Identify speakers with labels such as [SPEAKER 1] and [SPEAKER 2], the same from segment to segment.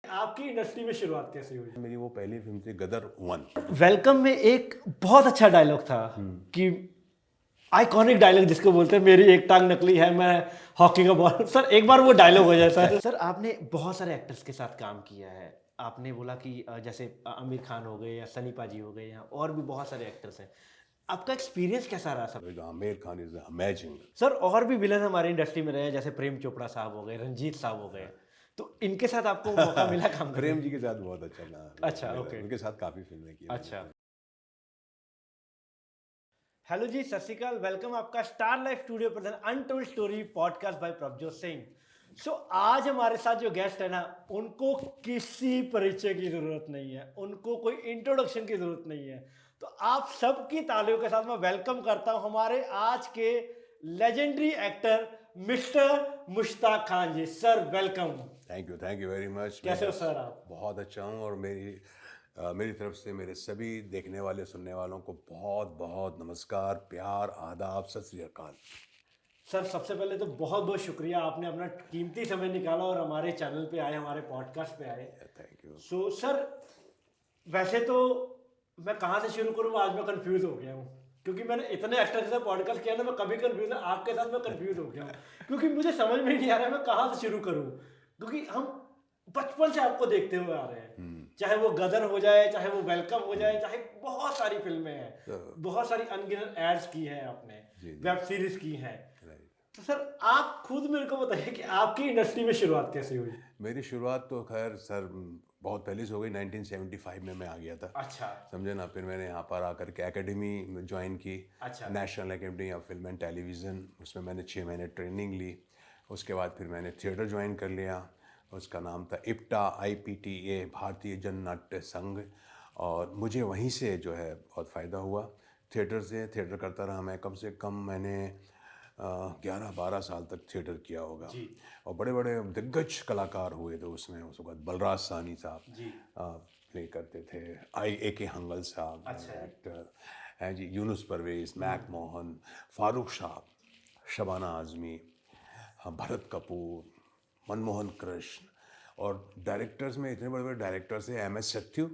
[SPEAKER 1] आपकी इंडस्ट्री में शुरुआत कैसे हुई?
[SPEAKER 2] मेरी वो पहली फिल्म थी गदर 1।
[SPEAKER 1] वेलकम में एक बहुत अच्छा डायलॉग था कि आइकॉनिक डायलॉग जिसको बोलते हैं, मेरी एक टांग नकली है, मैं हॉकी का बॉल। सर एक बार वो डायलॉग हो जाता है। सर आपने बहुत सारे एक्टर्स के साथ काम किया है। आपने बोला कि जैसे आमिर खान हो गए या सनी पाजी हो गए या और भी बहुत सारे एक्टर्स हैं। आपका एक्सपीरियंस कैसा रहा sir?
[SPEAKER 2] Aamir Khan is amazing.
[SPEAKER 1] Sir और भी विलन हमारी इंडस्ट्री में रहे हैं, जैसे प्रेम चोपड़ा साहब हो गए, रंजीत साहब हो गए, तो इनके साथ आपको मौका मिला काम करने
[SPEAKER 2] प्रेम
[SPEAKER 1] का?
[SPEAKER 2] जी के साथ बहुत अच्छा ना।
[SPEAKER 1] अच्छा, ओके।
[SPEAKER 2] उनके साथ काफी फिल्में की
[SPEAKER 1] अच्छा।
[SPEAKER 2] मैंने।
[SPEAKER 1] हेलो जी, सत श्री अकाल, वेलकम आपका Star Life Studio present untold story podcast by Prabhjot Singh. So आज हमारे साथ जो गेस्ट है ना, उनको किसी परिचय की जरूरत नहीं है, उनको कोई इंट्रोडक्शन की जरूरत नहीं है। तो आप सबकी तालियों के साथ मैं वेलकम करता हूं हमारे आज के legendary actor mister Mushtaq Khan ji. Sir welcome.
[SPEAKER 2] Thank you very much.
[SPEAKER 1] कैसे हो सर आप?
[SPEAKER 2] बहुत अच्छा हूँ और मेरी तरफ से मेरे सभी देखने वाले सुनने वालों को बहुत बहुत नमस्कार, प्यार, आदाब, सत श्री अकाल।
[SPEAKER 1] सर सबसे पहले तो बहुत बहुत शुक्रिया, आपने अपना कीमती समय निकाला और हमारे चैनल पे आए, हमारे पॉडकास्ट पे आए।
[SPEAKER 2] Thank you.
[SPEAKER 1] सो सर वैसे तो मैं कहाँ से शुरू करूँ, आज मैं कंफ्यूज हो गया हूँ, क्योंकि मैंने इतने एक्टर के साथ पॉडकास्ट किया ना, मैं कभी कंफ्यूज है, आपके साथ मैं कंफ्यूज हो गया हूँ, क्योंकि मुझे समझ में नहीं आ रहा है मैं कहाँ से शुरू करूँ, क्योंकि हम बचपन से आपको देखते हुए आ रहे हैं। चाहे वो गदर हो जाए, चाहे वो वेलकम हो जाए, चाहे बहुत सारी फिल्में हैं, बहुत सारी अनगिनत एड्स की हैं आपने, वेब सीरीज की हैं। तो सर आप खुद मेरे को बताइए कि आपकी इंडस्ट्री में शुरुआत कैसे हुई?
[SPEAKER 2] मेरी शुरुआत तो खैर सर बहुत पहले से हो गई। 1975 में मैं आ गया था।
[SPEAKER 1] अच्छा।
[SPEAKER 2] समझे ना। फिर मैंने यहाँ पर आकर के एकेडमी ज्वाइन की।
[SPEAKER 1] अच्छा।
[SPEAKER 2] National academy of film and television. उसमें मैंने 6 महीने ट्रेनिंग ली। उसके बाद फिर मैंने थिएटर ज्वाइन कर लिया। उसका नाम था IPTA, IPTA, भारतीय जन नाट्य संघ। और मुझे वहीं से जो है बहुत फ़ायदा हुआ। थिएटर करता रहा मैं। कम से कम मैंने 11-12 साल तक थिएटर किया होगा।
[SPEAKER 1] जी।
[SPEAKER 2] और बड़े बड़े दिग्गज कलाकार हुए थे उसमें। उस वक्त बलराज साहनी साहब
[SPEAKER 1] जी।
[SPEAKER 2] प्ले करते थे। AK हंगल साहब
[SPEAKER 1] अच्छा।
[SPEAKER 2] एक्टर हैं जी। यूनुस परवेज, मैक मोहन, फारूक साहब, शबाना आज़मी, भरत कपूर, मनमोहन कृष्ण। और डायरेक्टर्स में इतने बड़े बड़े डायरेक्टर्स हैं। MS सत्यू,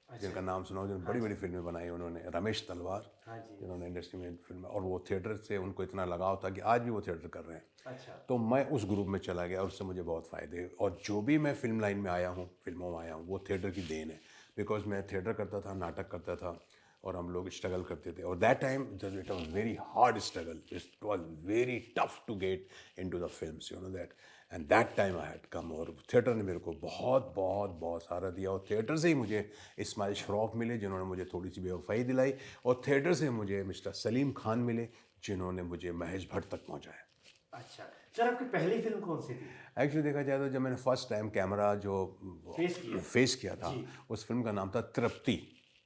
[SPEAKER 2] जिनका नाम सुना हो, जिन्होंने बड़ी बड़ी फिल्में बनाई उन्होंने। रमेश तलवार,
[SPEAKER 1] हाँ जी।
[SPEAKER 2] जिन्होंने इंडस्ट्री में फिल्म, और वो थिएटर से उनको इतना लगाव था कि आज भी वो थिएटर कर रहे हैं।
[SPEAKER 1] अच्छा।
[SPEAKER 2] तो मैं उस ग्रुप में चला गया और उससे मुझे बहुत फ़ायदे। और जो भी मैं फिल्म लाइन में आया हूँ, फिल्मों में आया हूँ, वो थिएटर की देन है। बिकॉज मैं थिएटर करता था, नाटक करता था, और हम लोग स्ट्रगल करते थे। और that time it was very hard struggle. It was very tough to get in to the film, you know that. And that time I had come. और थिएटर ने मेरे को बहुत बहुत बहुत सहारा दिया। और थिएटर से ही मुझे इस्माइल श्रॉफ मिले, जिन्होंने मुझे थोड़ी सी बेवफाई दिलाई। और थिएटर से मुझे मिस्टर सलीम खान मिले, जिन्होंने मुझे महेश भट्ट तक पहुंचाया।
[SPEAKER 1] अच्छा सर, आपकी पहली फिल्म कौन सी थी?
[SPEAKER 2] एक्चुअली देखा जाए तो जब मैंने फर्स्ट टाइम कैमरा जो फेस किया था, उस फिल्म का नाम था तृप्ति।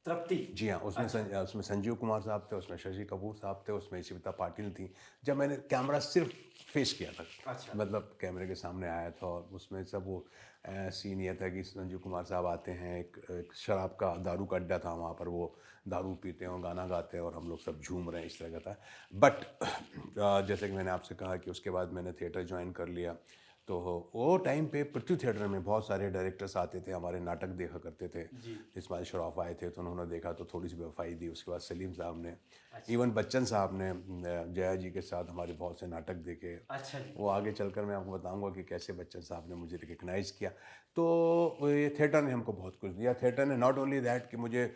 [SPEAKER 1] तृप्ति।
[SPEAKER 2] जी हाँ। उसमें संजीव कुमार साहब थे, उसमें शशि कपूर साहब थे, उसमें शिविता पाटिल थी। जब मैंने कैमरा सिर्फ फेस किया था,
[SPEAKER 1] अच्छा।
[SPEAKER 2] मतलब कैमरे के सामने आया था, और उसमें सब वो सीन ये था कि संजीव कुमार साहब आते हैं, एक शराब का, दारू का अड्डा था वहाँ पर, वो दारू पीते हैं और गाना गाते हैं और हम लोग सब झूम रहे हैं, इस तरह का था। बट जैसे कि मैंने आपसे कहा कि उसके बाद मैंने थिएटर ज्वाइन कर लिया। तो वो टाइम पे पृथ्वी थिएटर में बहुत सारे डायरेक्टर्स आते थे, हमारे नाटक देखा करते थे। इस्माइल शरॉफ आए थे तो उन्होंने देखा तो थोड़ी सी बेवफाई दी। उसके बाद सलीम साहब ने, इवन बच्चन साहब ने जया जी के साथ हमारे बहुत से नाटक देखे।
[SPEAKER 1] अच्छा जी।
[SPEAKER 2] वो आगे चलकर मैं आपको बताऊंगा कि कैसे बच्चन साहब ने मुझे रिकग्नाइज़ किया। तो ये थिएटर ने हमको बहुत कुछ दिया। थिएटर ने नॉट ओनली दैट कि मुझे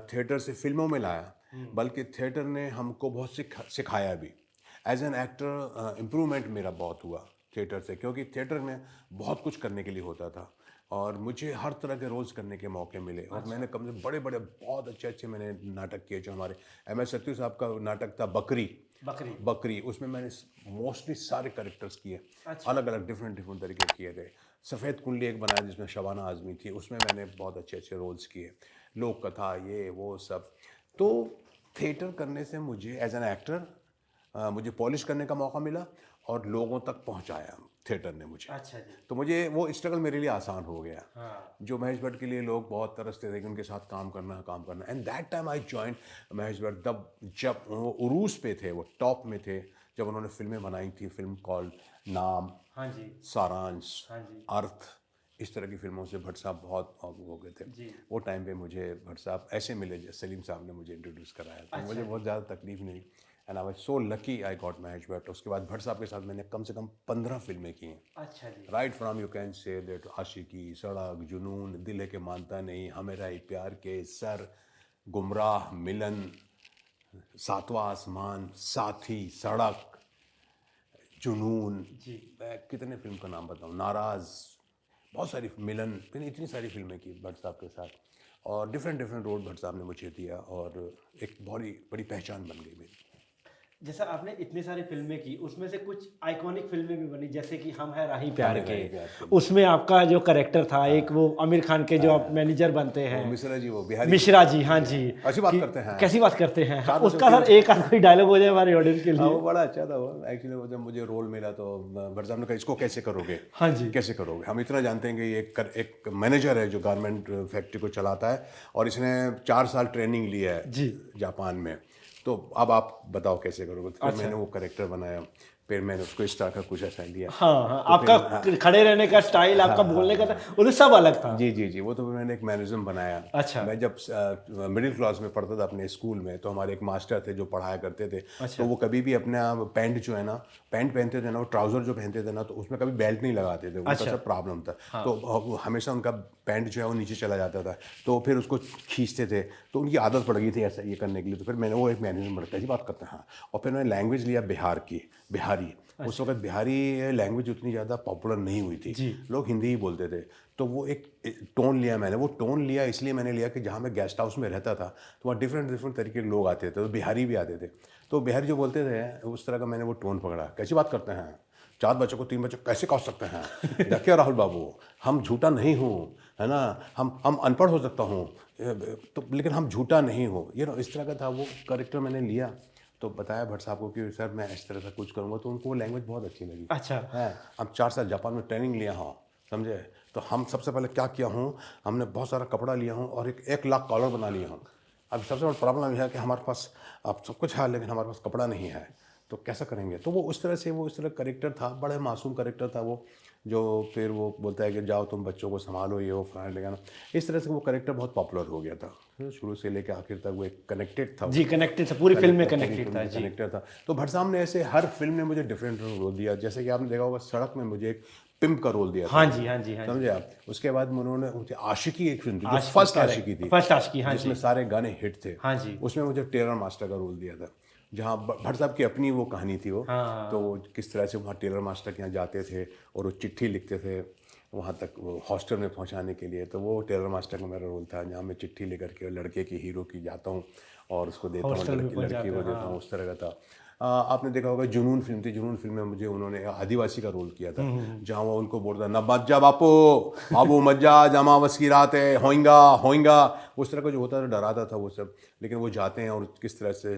[SPEAKER 2] थिएटर से फिल्मों में लाया, बल्कि थिएटर ने हमको बहुत सिखाया भी। एज एन एक्टर इम्प्रूवमेंट मेरा बहुत हुआ थिएटर से, क्योंकि थिएटर में बहुत कुछ करने के लिए होता था और मुझे हर तरह के रोल्स करने के मौके मिले। और मैंने कम से बड़े बड़े बहुत अच्छे मैंने नाटक किए। जो हमारे MS सत्यू साहब का नाटक था बकरी, उसमें मैंने मोस्टली सारे कैरेक्टर्स किए। अलग अलग डिफरेंट तरीके किए थे। सफ़ेद कुंडली एक बनाया जिसमें शबाना आज़मी थी, उसमें मैंने बहुत अच्छे रोल्स किए। लोक कथा, ये वो सब। तो थिएटर करने से मुझे एज एन एक्टर मुझे पॉलिश करने का मौका मिला और लोगों तक पहुंचाया थिएटर ने मुझे।
[SPEAKER 1] अच्छा जी।
[SPEAKER 2] तो मुझे वो स्ट्रगल मेरे लिए आसान हो गया।
[SPEAKER 1] हाँ।
[SPEAKER 2] जो महेश भट्ट के लिए लोग बहुत तरसते थे कि उनके साथ काम करना। And that time I join Mahesh Bhatt तब जब वो उरूज पे थे, वो टॉप में थे, जब उन्होंने फिल्में बनाई थी। फिल्म कॉल्ड नाम,
[SPEAKER 1] हाँ जी।
[SPEAKER 2] सारांश,
[SPEAKER 1] हाँ जी।
[SPEAKER 2] अर्थ, इस तरह की फिल्मों से भट्ट साहब बहुत हो गए थे। वो टाइम पे मुझे भट्ट साहब ऐसे मिले जैसे सलीम साहब ने मुझे इंट्रोड्यूस कराया, तो मुझे बहुत ज़्यादा तकलीफ नहीं, and I was so lucky I got Mahesh Bhatt. उसके बाद भट्ट साहब के साथ मैंने कम से कम 15 फिल्में की हैं।
[SPEAKER 1] अच्छा जी।
[SPEAKER 2] Right from you can say that Aashiqui, Sadak, Junoon, दिल है के मानता नहीं, हमेरा ही प्यार के, सर, गुमराह, मिलन, सातवां आसमान, साथी, सड़क, जुनून, मैं कितने फिल्म का नाम बताऊं, नाराज, बहुत सारी, मिलन, मैंने इतनी सारी फिल्में की भट्ट साहब के साथ, और डिफरेंट डिफरेंट रोल भट्ट साहब ने मुझे दिया, और एक बड़ी बड़ी पहचान बन गई मेरी।
[SPEAKER 1] जैसा आपने इतनी सारी फिल्में की, उसमें से कुछ आइकॉनिक फिल्में भी बनी, जैसे कि हम है राही प्यार
[SPEAKER 2] हम है राही प्यार
[SPEAKER 1] के,
[SPEAKER 2] के।
[SPEAKER 1] उसमें आपका जो करेक्टर था एक वो आमिर खान के जो आप मैनेजर बनते हैं,
[SPEAKER 2] मिश्रा जी, वो बिहारी
[SPEAKER 1] मिश्रा जी, हाँ जी,
[SPEAKER 2] अच्छी बात करते हैं,
[SPEAKER 1] कैसी बात करते हैं,
[SPEAKER 2] चार बजे
[SPEAKER 1] उसका सर एक आध कोई डायलॉग हो जाए हमारे ऑडियंस के
[SPEAKER 2] हाँ,
[SPEAKER 1] लिए।
[SPEAKER 2] वो बड़ा अच्छा था। वो एक्चुअली वो जब मुझे रोल मिला तो भट्ट साहब ने कहा इसको कैसे करोगे,
[SPEAKER 1] हाँ जी,
[SPEAKER 2] कैसे करोगे, हम इतना जानते हैं कि ये एक मैनेजर है जो गारमेंट फैक्ट्री को चलाता है, और इसने 4 साल ट्रेनिंग लिया है
[SPEAKER 1] जी,
[SPEAKER 2] जापान में, तो अब आप बताओ कैसे करोगे। तो फिर मैंने वो करेक्टर बनाया, फिर मैंने उसको इस तरह का कुछ ऐसा लिया।
[SPEAKER 1] हाँ हाँ, आपका खड़े रहने का स्टाइल, आपका बोलने का वो तो सब अलग था।
[SPEAKER 2] जी जी जी, वो तो मैंने एक मैनरिज्म बनाया।
[SPEAKER 1] अच्छा।
[SPEAKER 2] मैं जब मिडिल क्लास में पढ़ता था अपने स्कूल में, तो हमारे एक मास्टर थे जो पढ़ाया करते थे। तो वो कभी भी अपना पैंट जो है ना, पैंट पहनते थे ना, वो ट्राउजर जो पहनते थे ना, तो उसमें कभी बेल्ट नहीं लगाते थे, उनका सब प्रॉब्लम था। तो हमेशा उनका पैंट जो है वो नीचे चला जाता था, तो फिर उसको खींचते थे, तो उनकी आदत पड़ गई थी ऐसा ये करने के लिए। तो फिर मैंने वो एक मैनरिज्म बनाया, ऐसी बात करते हैं हाँ। और फिर मैंने लैंग्वेज लिया बिहार की, बिहारी। उस वक्त बिहारी लैंग्वेज उतनी ज़्यादा पॉपुलर नहीं हुई थी, लोग हिंदी ही बोलते थे। तो वो एक टोन लिया मैंने, वो टोन लिया इसलिए मैंने लिया कि जहाँ मैं गेस्ट हाउस में रहता था, तो वहाँ डिफरेंट डिफरेंट तरीके के लोग आते थे, तो बिहारी भी आते थे। तो बिहारी जो बोलते थे उस तरह का मैंने वो टोन पकड़ा। कैसी बात करते हैं, 4 बच्चों को 3 बच्चे कैसे कह सकते हैं, देखिए राहुल बाबू, हम झूठा नहीं हूँ, है ना, हम अनपढ़ हो सकता हूँ, तो लेकिन हम झूठा नहीं हो, ये इस तरह का था वो करेक्टर मैंने लिया। तो बताया भट्ट साहब को कि सर मैं इस तरह का कुछ करूँगा, तो उनको वो लैंग्वेज बहुत अच्छी लगी।
[SPEAKER 1] अच्छा
[SPEAKER 2] है, हम 4 साल जापान में ट्रेनिंग लिया हूँ, समझे। तो हम सबसे पहले क्या किया हूँ, हमने बहुत सारा कपड़ा लिया हूँ और 1 लाख कॉलर बना लिया हूँ। अब सबसे बड़ा प्रॉब्लम यह है कि हमारे पास अब सब कुछ है, लेकिन हमारे पास कपड़ा नहीं है, तो कैसा करेंगे। तो वो उस तरह से, वो इस तरह करेक्टर था, बड़े मासूम करेक्टर था वो, जो फिर वो बोलता है कि जाओ तुम बच्चों को संभालो, ये वो फलाना लेगा। इस तरह से वो करेक्टर बहुत पॉपुलर हो गया था, शुरू से लेकर आखिर तक वो एक कनेक्टेड था।
[SPEAKER 1] जी, कनेक्टेड था, पूरी फिल्म में कनेक्टेड था जी।
[SPEAKER 2] कनेक्टेड था। तो भट्ट साहब ने ऐसे हर फिल्म ने मुझे डिफरेंट रोल दिया। जैसे कि आपने देखा होगा सड़क में मुझे एक पिम्प का रोल दिया था।
[SPEAKER 1] हाँ जी, हाँ जी, हाँ जी।
[SPEAKER 2] समझे आप। उसके बाद उन्होंने मुझे आशिकी एक फिल्म थी, जो फर्स्ट आशिकी थी,
[SPEAKER 1] फर्स्ट आशिकी, हाँ
[SPEAKER 2] जिसमें सारे गाने हिट थे।
[SPEAKER 1] हाँ जी,
[SPEAKER 2] उसमें मुझे टेलर मास्टर का रोल दिया था, जहाँ भट्ट साहब की अपनी वो कहानी थी वो। तो वो किस तरह से वहाँ टेलर मास्टर के यहाँ जाते थे और वो चिट्ठी लिखते थे वहाँ तक, वो हॉस्टल में पहुँचाने के लिए। तो वो टेलर मास्टर का मेरा रोल था, जहाँ मैं चिट्ठी लेकर के लड़के की, हीरो की जाता हूँ और उसको देता हूँ, लड़की को देता हूँ, उस तरह का था। आपने देखा होगा जुनून फिल्म थी, जुनून फिल्म में मुझे उन्होंने आदिवासी का रोल किया था, जहाँ वो उनको बोलता न मज्जा बापू, बाबू मज्जा, जमावस की रात है, होएगा होएगा, उस तरह का जो होता था, डराता था वो सब। लेकिन वो जाते हैं और किस तरह से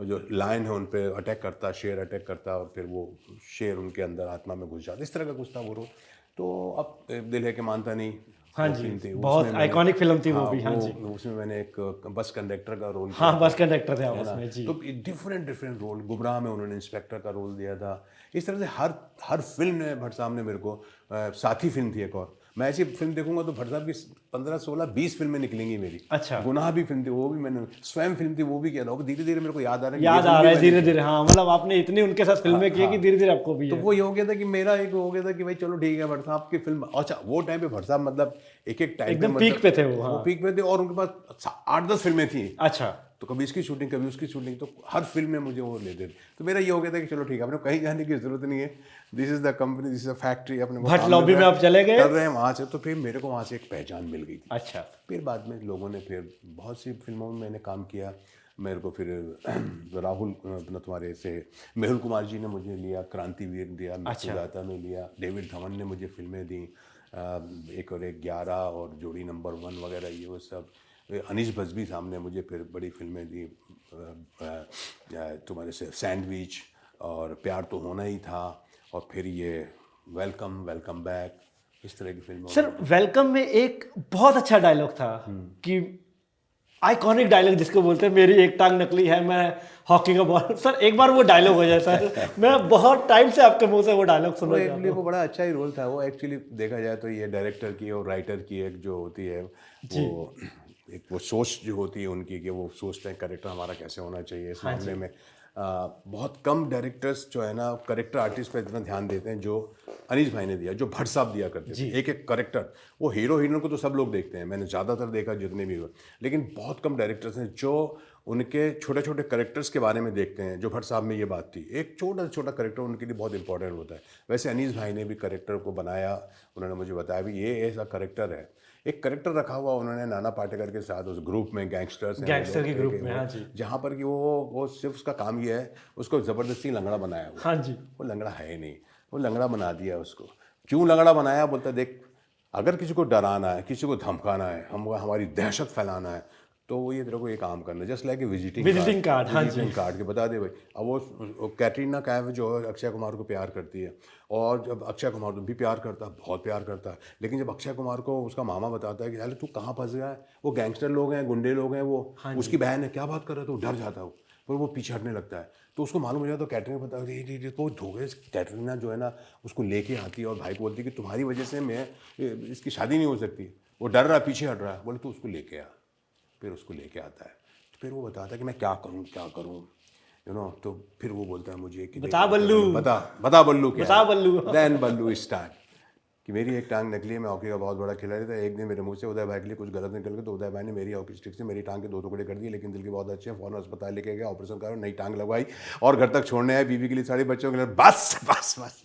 [SPEAKER 2] जो लायन है उन पर अटैक करता, शेर अटैक करता, और फिर वो शेर उनके अंदर आत्मा में घुस जाता, इस तरह का कुछ था वो रोल। तो अब दिल है कि मानता नहीं,
[SPEAKER 1] हाँ जी, बहुत आइकॉनिक फिल्म थी वो भी। हाँ जी,
[SPEAKER 2] उसमें मैंने एक बस कंडक्टर का रोल
[SPEAKER 1] किया। हाँ, बस कंडक्टर थे आप उसमें जी।
[SPEAKER 2] तो डिफरेंट डिफरेंट रोल, गुमराह में उन्होंने इंस्पेक्टर का रोल दिया था। इस तरह से हर फिल्म में भट्ट साहब ने मेरे को, साथी फिल्म थी एक और, मैं ऐसी फिल्म देखूंगा तो भट्ट साहब की 15, 16, 20 फिल्में निकलेंगी मेरी।
[SPEAKER 1] अच्छा।
[SPEAKER 2] गुनाह भी फिल्म थी, वो भी मैंने, स्वयं फिल्म थी, वो भी किया था। वो धीरे धीरे मेरे को याद आ
[SPEAKER 1] रहा है धीरे धीरे। हाँ, मतलब आपने इतनी उनके साथ फिल्में की कि धीरे धीरे आपको भी।
[SPEAKER 2] तो वो ये हो गया था कि मेरा एक हो गया था कि भाई चलो ठीक है, भट्ट साहब की फिल्म। अच्छा, वो टाइम पे भट्ट साहब मतलब एक टाइम पे
[SPEAKER 1] पीक पे थे वो
[SPEAKER 2] पीक पे थे, और उनके पास 8-10 फिल्में थी।
[SPEAKER 1] अच्छा।
[SPEAKER 2] तो कभी इसकी शूटिंग, कभी उसकी शूटिंग, तो हर फिल्म में मुझे वो लेते थे। तो मेरा ये हो गया था कि चलो ठीक है, अपने कहीं जाने की जरूरत नहीं है, this is the company, this is the factory, अपने
[SPEAKER 1] भट्ट लॉबी में आप चले गए,
[SPEAKER 2] कर रहे हैं वहाँ से। तो फिर मेरे को वहाँ से एक पहचान मिल गई थी।
[SPEAKER 1] अच्छा।
[SPEAKER 2] फिर बाद में लोगों ने, फिर बहुत सी फिल्मों में मैंने काम किया, मेरे को फिर राहुल तुम्हारे से मेहुल कुमार जी ने मुझे लिया, क्रांतिवीर दिया, मृत्युदाता में लिया, डेविड धवन ने मुझे फिल्में दी, एक और एक 11 और जोड़ी नंबर 1 वगैरह, ये वो सब। अनीश बज्मी साहब ने मुझे फिर बड़ी फिल्में दी, तुम्हारे से सैंडविच और प्यार तो होना ही था, और फिर ये वेलकम, वेलकम बैक, इस तरह की फिल्में।
[SPEAKER 1] सर, वेलकम में एक बहुत अच्छा डायलॉग था कि आइकॉनिक डायलॉग जिसको बोलते हैं, मेरी एक टांग नकली है, मैं हॉकी का बॉल। सर एक बार वो डायलॉग हो जाए सर, मैं बहुत टाइम से आपके मुंह से वो डायलॉग सुन
[SPEAKER 2] वो
[SPEAKER 1] रहा
[SPEAKER 2] एक्चुअली
[SPEAKER 1] था।
[SPEAKER 2] वो बड़ा अच्छा ही रोल था। वो एक्चुअली देखा जाए तो ये डायरेक्टर की और राइटर की एक जो होती है वो एक वो सोच जो होती है उनकी, कि वो सोचते हैं करेक्टर हमारा कैसे होना चाहिए। इस मामले में बहुत कम डायरेक्टर्स जो है ना करेक्टर आर्टिस्ट पे इतना ध्यान देते हैं जो अनीस भाई ने दिया, जो भट्ट साहब दिया करते थे। एक एक करेक्टर, वो हीरो हीरोइन को तो सब लोग देखते हैं, मैंने ज़्यादातर देखा जितने भी हुए, लेकिन बहुत कम डायरेक्टर्स हैं जो उनके छोटे छोटे करेक्टर्स के बारे में देखते हैं। जो भट्ट साहब में ये बात थी, एक छोटा से छोटा करेक्टर उनके लिए बहुत इंपॉर्टेंट होता है। वैसे अनीस भाई ने भी करेक्टर को बनाया, उन्होंने मुझे बताया भी ये ऐसा करेक्टर है। एक करेक्टर रखा हुआ उन्होंने नाना पाटेकर के साथ उस ग्रुप में, गैंगस्टर्स हैं
[SPEAKER 1] गैंगस्टर के ग्रुप
[SPEAKER 2] वो,
[SPEAKER 1] में, हाँ जी,
[SPEAKER 2] जहाँ पर कि वो सिर्फ उसका काम ये है, उसको ज़बरदस्ती लंगड़ा बनाया हुआ।
[SPEAKER 1] हाँ जी।
[SPEAKER 2] वो लंगड़ा है ही नहीं, वो लंगड़ा बना दिया उसको। क्यों लंगड़ा बनाया? बोलता देख, अगर किसी को डराना है, किसी को धमकाना है, हमारी दहशत फैलाना है, तो वो ये तेरे को ये काम करना है। जस्ट लाइक
[SPEAKER 1] विजिटिंग कार्ड, हाँ जी।
[SPEAKER 2] विजिटिंग कार्ड के बता दे भाई। अब वो कैटरीना कैफ जो है अक्षय कुमार को प्यार करती है, और जब अक्षय कुमार तो भी प्यार करता है, बहुत प्यार करता है, लेकिन जब अक्षय कुमार को उसका मामा बताता है कि अरे तू कहाँ फंस गया है, वो गैंगस्टर लोग हैं, गुंडे लोग हैं, वो उसकी बहन है, क्या बात कर रहा है, तो डर जाता है वो पीछे हटने लगता है। तो उसको मालूम हो जाता, तो कैटरीना बता तो धोखे कैटरीना जो है ना उसको लेके आती है और भाई को बोलती है कि तुम्हारी वजह से मैं इसकी शादी नहीं हो सकती। वो डर रहा है, पीछे हट रहा है, बोले तू उसको लेके आ। फिर उसको लेके आता है, तो फिर वो बताता है कि मैं क्या करूँ तो फिर वो बोलता है मुझे कि
[SPEAKER 1] बता बल्लू,
[SPEAKER 2] बता बल्लू क्या
[SPEAKER 1] बता बल्लू।
[SPEAKER 2] देन बल्लू स्टार्ट कि मेरी एक टांग नकली है, मैं हॉकी का बहुत बड़ा खिलाड़ी था। एक दिन मेरे मुंह से उदय भाई के लिए कुछ गलत निकल गया, तो उदय भाई ने मेरी हॉकी स्टिक से मेरी टांग के 2 टुकड़े कर दिए, लेकिन दिल के बहुत अच्छे हैं, फौरन अस्पताल लेके गया, ऑपरेशन करा, नई टांग लगवाई और घर तक छोड़ने आए, बीवी के लिए साड़ी, बच्चों के लिए बस बस बस।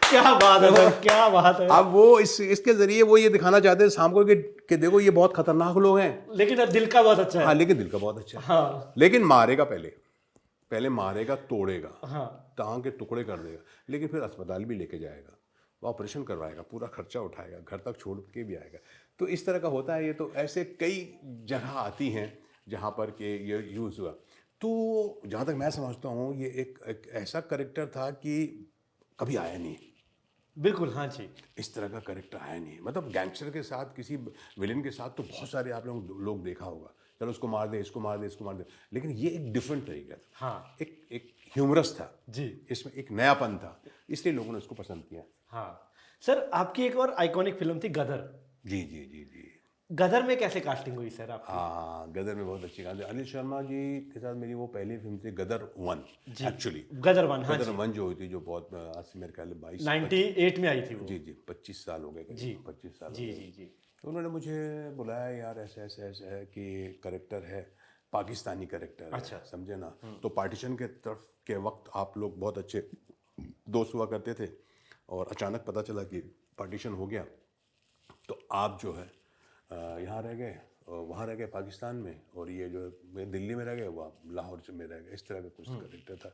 [SPEAKER 1] क्या बात है सर, क्या बात है।
[SPEAKER 2] अब वो इसके जरिए वो ये दिखाना चाहते हैं शाम को कि देखो ये बहुत खतरनाक लोग हैं,
[SPEAKER 1] लेकिन दिल का बहुत अच्छा है।
[SPEAKER 2] हाँ लेकिन दिल का बहुत अच्छा है।
[SPEAKER 1] हाँ,
[SPEAKER 2] लेकिन मारेगा, पहले मारेगा, तोड़ेगा,
[SPEAKER 1] हाँ,
[SPEAKER 2] टांग के टुकड़े कर देगा, लेकिन फिर अस्पताल भी लेके जाएगा, ऑपरेशन करवाएगा, पूरा खर्चा उठाएगा, घर तक छोड़ के भी आएगा। तो इस तरह का होता है ये। तो ऐसे कई जगह आती हैं जहाँ पर कि ये यूज़ हुआ। तो जहाँ तक मैं समझता हूँ ये एक ऐसा करेक्टर था कि कभी आया नहीं,
[SPEAKER 1] बिल्कुल, हाँ जी।
[SPEAKER 2] इस तरह का करेक्टर आया नहीं। मतलब गैंगस्टर के साथ, किसी विलेन के साथ तो बहुत सारे आप लोग देखा होगा, चलो उसको मार दे, इसको मार दे, इसको मार दे, लेकिन ये एक डिफरेंट तरीका था।
[SPEAKER 1] हाँ
[SPEAKER 2] एक ह्यूमरस था
[SPEAKER 1] जी,
[SPEAKER 2] इसमें, एक नयापन था, इसलिए लोगों ने उसको पसंद किया।
[SPEAKER 1] हाँ। सर आपकी एक और आइकॉनिक फिल्म थी गदर।
[SPEAKER 2] जी जी जी जी।
[SPEAKER 1] गदर में कैसे कास्टिंग हुई सर आपकी?
[SPEAKER 2] हाँ, गदर में बहुत अच्छी कहानी। अनिल शर्मा जी के साथ मेरी वो पहली फिल्म थी गदर 1 एक्चुअली।
[SPEAKER 1] गदर 1, हाँ
[SPEAKER 2] गदर
[SPEAKER 1] जी।
[SPEAKER 2] 1 जो हुई थी, जो बहुत आज से मेरे ख्याल 22
[SPEAKER 1] 98 में आई थी वो।
[SPEAKER 2] जी जी 25 साल हो गए करीब,
[SPEAKER 1] जी
[SPEAKER 2] 25 साल हो
[SPEAKER 1] जी
[SPEAKER 2] गए।
[SPEAKER 1] जी जी।
[SPEAKER 2] तो उन्होंने मुझे बुलाया, यार ऐसे ऐसे ऐसे है कि करेक्टर है, पाकिस्तानी करेक्टर है,
[SPEAKER 1] अच्छा।
[SPEAKER 2] समझे ना। तो पार्टीशन के तरफ के वक्त आप लोग बहुत अच्छे दोस्त हुआ करते थे, और अचानक पता चला कि पार्टीशन हो गया, तो आप जो है यहाँ रह गए, वहाँ रह गए पाकिस्तान में, और ये जो मैं दिल्ली में रह गए, वो आप लाहौर में रह गए। इस तरह का कुछ करेक्टर था।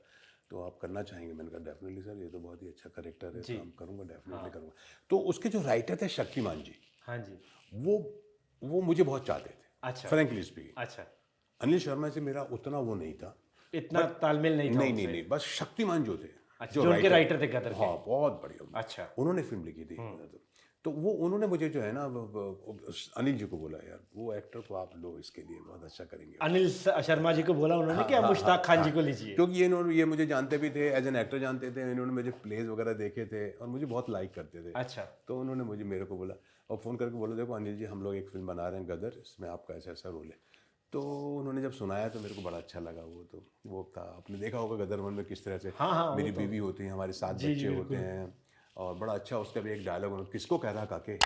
[SPEAKER 2] तो आप करना चाहेंगे? मैंने कहा डेफिनेटली सर, ये तो बहुत ही अच्छा करेक्टर है, तो हम करूँगा, डेफिनेटली करूँगा। तो उसके जो राइटर थे शक्तिमान जी,
[SPEAKER 1] हाँ जी।
[SPEAKER 2] वो मुझे बहुत चाहते थे,
[SPEAKER 1] अच्छा,
[SPEAKER 2] फ्रैंकली स्पीकिंग।
[SPEAKER 1] अच्छा।
[SPEAKER 2] अनिल शर्मा से मेरा उतना वो नहीं था,
[SPEAKER 1] इतना तालमेल नहीं था
[SPEAKER 2] नहीं
[SPEAKER 1] उनसे।
[SPEAKER 2] नहीं नहीं, बस शक्तिमान जो थे,
[SPEAKER 1] अच्छा, जो उनके राइटर थे गदर के।
[SPEAKER 2] हाँ बहुत बढ़िया।
[SPEAKER 1] अच्छा।
[SPEAKER 2] उन्होंने फिल्म लिखी थी, तो वो उन्होंने मुझे जो है ना अनिल जी को बोला, यार वो एक्टर को आप लो, इसके लिए बहुत अच्छा करेंगे।
[SPEAKER 1] अनिल शर्मा जी को बोला उन्होंने कि आप मुश्ताक खान जी को लीजिए,
[SPEAKER 2] क्योंकि ये मुझे जानते भी थे, एज एन एक्टर जानते थे, इन्होंने मुझे प्लेज वगैरह देखे थे और मुझे बहुत लाइक करते थे।
[SPEAKER 1] अच्छा।
[SPEAKER 2] तो उन्होंने मेरे को बोला, और फ़ोन करके बोला, देखो अनिल जी, हम लोग एक फिल्म बना रहे हैं गदर, इसमें आपका ऐसा ऐसा रोल है। तो उन्होंने जब सुनाया तो मेरे को बड़ा अच्छा लगा। वो था, आपने देखा होगा गदर 1 में किस तरह से मेरी बीवी होती है, हमारे 7 बच्चे होते हैं, और बड़ा अच्छा उसका भी एक डायलॉग, किसको कह रहा काके,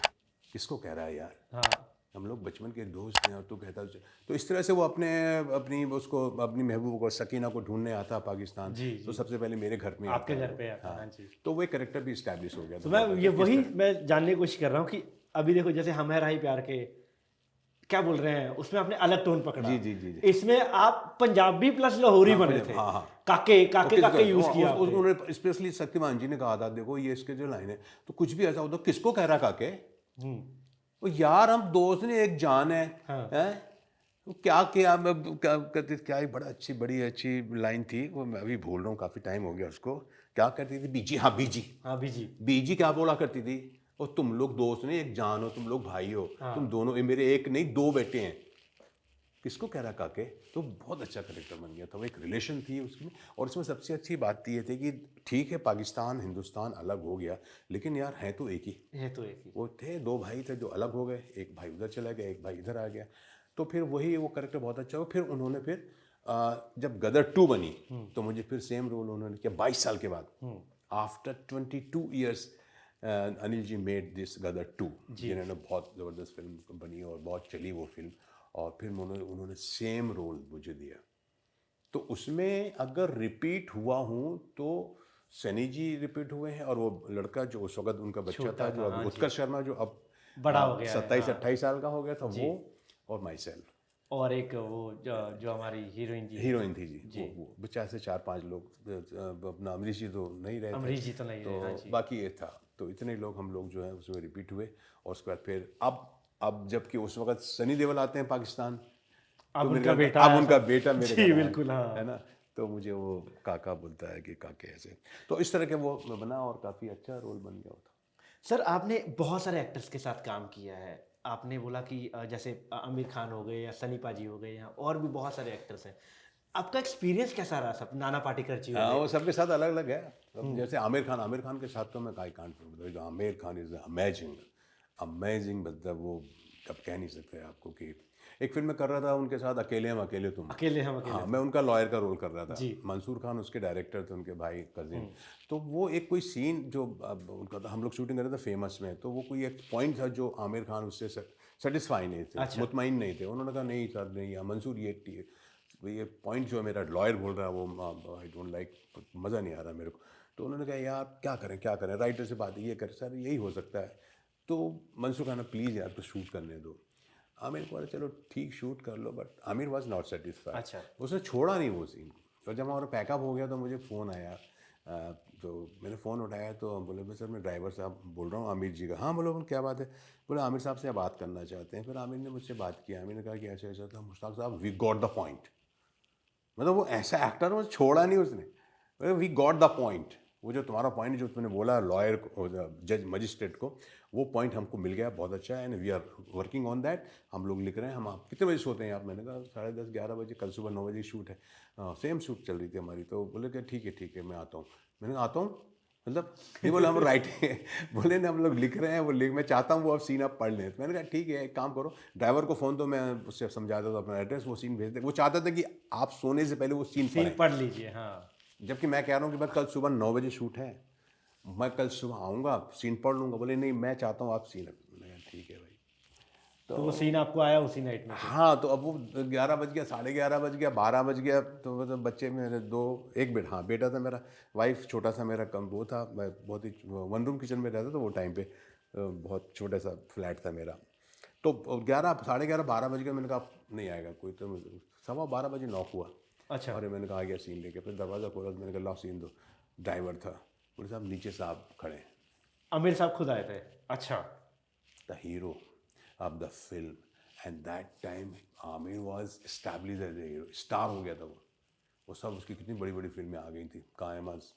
[SPEAKER 2] किसको कह रहा है यार,
[SPEAKER 1] हाँ,
[SPEAKER 2] हम लोग बचपन के दोस्त हैं और तू कहता है। तो इस तरह से वो अपनी महबूब को, सकीना को ढूंढने आता पाकिस्तान। तो सबसे पहले मेरे घर में
[SPEAKER 1] आपके घर पे आता। हाँ जी।
[SPEAKER 2] तो वो कैरेक्टर भी इस्टेब्लिश हो गया।
[SPEAKER 1] तो मैं जानने की कोशिश कर रहा हूँ कि अभी देखो, जैसे हम है राही प्यार के, क्या बोल रहे हैं, उसमें आपने अलग टोन पकड़ा।
[SPEAKER 2] जी जी जी जी।
[SPEAKER 1] इसमें आप पंजाबी प्लस लाहौरी बने थे।
[SPEAKER 2] हाँ हाँ।
[SPEAKER 1] काके काके काके यूज किया आपने।
[SPEAKER 2] उन्होंने स्पेशली शक्तिमान जी ने कहा था, देखो ये इसके जो लाइन है, तो कुछ भी ऐसा होता, किसको कह रहा काके, वो यार हम दोस्त ने, एक जान है, हैं? क्या करती, क्या ही बड़ी अच्छी लाइन थी वो, मैं अभी भूल रहा हूँ, काफी टाइम हो गया उसको। क्या करती थी? बीजी, हाँ बीजी,
[SPEAKER 1] हाँ बीजी।
[SPEAKER 2] बीजी क्या बोला करती थी, और तुम लोग दोस्त नहीं, एक जान हो, तुम लोग भाई हो, तुम दोनों, मेरे एक नहीं 2 बेटे हैं, किसको कह रहा काके, तो बहुत अच्छा करेक्टर बन गया था। वो एक रिलेशन थी उसमें। और इसमें सबसे अच्छी बात ये थी कि ठीक है पाकिस्तान हिंदुस्तान अलग हो गया, लेकिन यार हैं तो एक ही।
[SPEAKER 1] ये तो एक ही।
[SPEAKER 2] वो थे दो भाई थे जो अलग हो गए, एक भाई उधर चला गया, एक भाई इधर आ गया। तो फिर वही वो करेक्टर बहुत अच्छा हुआ। फिर उन्होंने फिर जब गदर 2 बनी तो मुझे फिर सेम रोल उन्होंने किया 22 साल के बाद। After 22 years Anil ji made this Gadar 2, जिन्होंने बहुत ज़बरदस्त फिल्म बनी और बहुत चली वो फिल्म। और फिर उन्होंने सेम रोल मुझे दिया। तो उसमें अगर रिपीट हुआ हूँ तो सनी जी रिपीट हुए हैं, और वो लड़का जो उस वक्त उनका बच्चा
[SPEAKER 1] छोटा
[SPEAKER 2] था जो
[SPEAKER 1] था,
[SPEAKER 2] अभी
[SPEAKER 1] हाँ जी।
[SPEAKER 2] उत्कर्ष शर्मा जो अब
[SPEAKER 1] बड़ा हो गया है,
[SPEAKER 2] 27-28 साल का हो गया था
[SPEAKER 1] जी।
[SPEAKER 2] वो, और माई सेल्फ।
[SPEAKER 1] और एक वो जो हमारी हीरोइन जी,
[SPEAKER 2] हीरोइन थी जी, वो बेचारे से 4-5 लोग, अपना अमरीश जी तो नहीं रहे थे,
[SPEAKER 1] अमरीश जी तो नहीं रहे, हाँ जी।
[SPEAKER 2] बाकी ये था। तो इतने लोग हम लोग जो है उसमें रिपीट हुए। और उसके बाद फिर अब जबकि उस वक्त सनी देओल आते हैं पाकिस्तान,
[SPEAKER 1] अब
[SPEAKER 2] तो मेरे
[SPEAKER 1] उनका
[SPEAKER 2] घर
[SPEAKER 1] बेटा
[SPEAKER 2] अब
[SPEAKER 1] आया
[SPEAKER 2] उनका
[SPEAKER 1] सब।
[SPEAKER 2] बेटा मेरे
[SPEAKER 1] जी
[SPEAKER 2] घर आया,
[SPEAKER 1] बिल्कुल, हाँ।
[SPEAKER 2] है ना। तो मुझे वो काका बोलता है कि काके ऐसे। तो इस तरह के वो बना और काफ़ी अच्छा रोल बन गया था।
[SPEAKER 1] सर आपने बहुत सारे एक्टर्स के साथ काम किया है। आपने बोला कि जैसे आमिर खान हो गए या सनी पाजी हो गए या और भी बहुत सारे एक्टर्स हैं। आपका एक्सपीरियंस कैसा रहा? सब नाना पाटेकर जी हो
[SPEAKER 2] हाँ,
[SPEAKER 1] गए।
[SPEAKER 2] वो सबके साथ अलग अलग है। अब जैसे आमिर खान के साथ तो मैं I can't, Aamir Khan is amazing, amazing. मतलब वो अब कह नहीं सकते आपको कि एक फिल्म में कर रहा था उनके साथ, अकेले हम अकेले तुम।
[SPEAKER 1] अकेले हम अकेले
[SPEAKER 2] हाँ, मैं उनका लॉयर का रोल कर रहा था।
[SPEAKER 1] जी।
[SPEAKER 2] मंसूर खान उसके डायरेक्टर थे, उनके भाई कजिन। तो वो एक कोई सीन जो अब उनका था, हम लोग शूटिंग कर रहे थे फेमस में, तो वो कोई एक पॉइंट था जो आमिर खान उससे सेटिस्फाई नहीं थे,
[SPEAKER 1] अच्छा।
[SPEAKER 2] मुतमईन नहीं थे। उन्होंने कहा नहीं सर नहीं, मंसूर ये पॉइंट जो है मेरा लॉयर बोल रहा है वो आई डोंट लाइक, मज़ा नहीं आ रहा मेरे को। तो उन्होंने कहा यार क्या करें राइटर से बात ये कर सर यही हो सकता है। तो मंसूर खान प्लीज़ यार तो शूट करने दो। आमिर को बोला चलो ठीक शूट कर लो, but Aamir was not satisfied.
[SPEAKER 1] अच्छा।
[SPEAKER 2] उसने छोड़ा नहीं वो सीन। और जब हमारा पैकअप हो गया तो मुझे फ़ोन आया। तो मैंने फ़ोन उठाया तो बोले मैं सर मैं ड्राइवर साहब बोल रहा हूँ आमिर जी का। हाँ बोलो क्या बात है? बोले आमिर साहब से बात करना चाहते हैं। फिर आमिर ने मुझसे बात किया। आमिर ने कहा कि ऐसा ऐसा था। मुश्ताक साहब वी गॉट द पॉइंट। मतलब वो ऐसा एक्टर वो छोड़ा नहीं उसने। We got the point. वो जो तुम्हारा पॉइंट जो तुमने बोला लॉयर को, जज मजिस्ट्रेट को, वो पॉइंट हमको मिल गया, बहुत अच्छा है, and we are working on that. हम लोग लिख रहे हैं। हम आप कितने बजे सोते हैं आप? मैंने कहा 10:30-11 बजे, कल सुबह 9 बजे शूट है। सेम शूट चल रही थी हमारी। तो बोले कि ठीक है मैं आता हूँ। मैंने कहा आता हूँ मतलब नहीं, बोला हम राइटिंग बोले ना हम लोग लिख रहे हैं, वो लिख मैं चाहता हूँ वो अब सीन आप पढ़ लें। तो मैंने कहा ठीक है एक काम करो, ड्राइवर को फ़ोन, तो मैं उससे समझाता था अपना एड्रेस, वो सीन भेज दे। वो चाहता था कि आप सोने से पहले वो सीन
[SPEAKER 1] सीन
[SPEAKER 2] पढ़ें।
[SPEAKER 1] पढ़ लीजिए, हाँ।
[SPEAKER 2] जबकि मैं कह रहा हूँ कि भाई कल सुबह 9 बजे शूट है, मैं कल सुबह आऊँगा सीन पढ़ लूँगा। बोले नहीं मैं चाहता हूँ आप सीन। मैंने कहा ठीक है भाई।
[SPEAKER 1] तो वो सीन आपको आया उसी नाइट में फिर?
[SPEAKER 2] हाँ, तो अब वो 11 बज गया, 11:30 बज गया, 12 बज गया। तो मतलब बच्चे मेरे एक बेटा, हाँ बेटा था मेरा, वाइफ छोटा सा मेरा कम वो था। मैं बहुत ही 1 रूम किचन में रहता था वो टाइम पे, बहुत छोटा सा फ्लैट था मेरा। तो 11, 11:30, 12 बज गया। मैंने कहा नहीं आएगा कोई। तो 12:15 बजे नॉक हुआ।
[SPEAKER 1] अच्छा।
[SPEAKER 2] और मैंने कहा आ गया सीन लेके। फिर दरवाज़ा खोला तो मैंने कहा लाओ सीन दो। ड्राइवर था, बोले साहब नीचे साहब खड़े हैं,
[SPEAKER 1] आमिर साहब खुद आए थे? अच्छा।
[SPEAKER 2] The hero of the film. And that time Aamir was establish as a hero, star हो गया था वो सब उसकी कितनी बड़ी बड़ी फिल्में आ गई थी, कायमस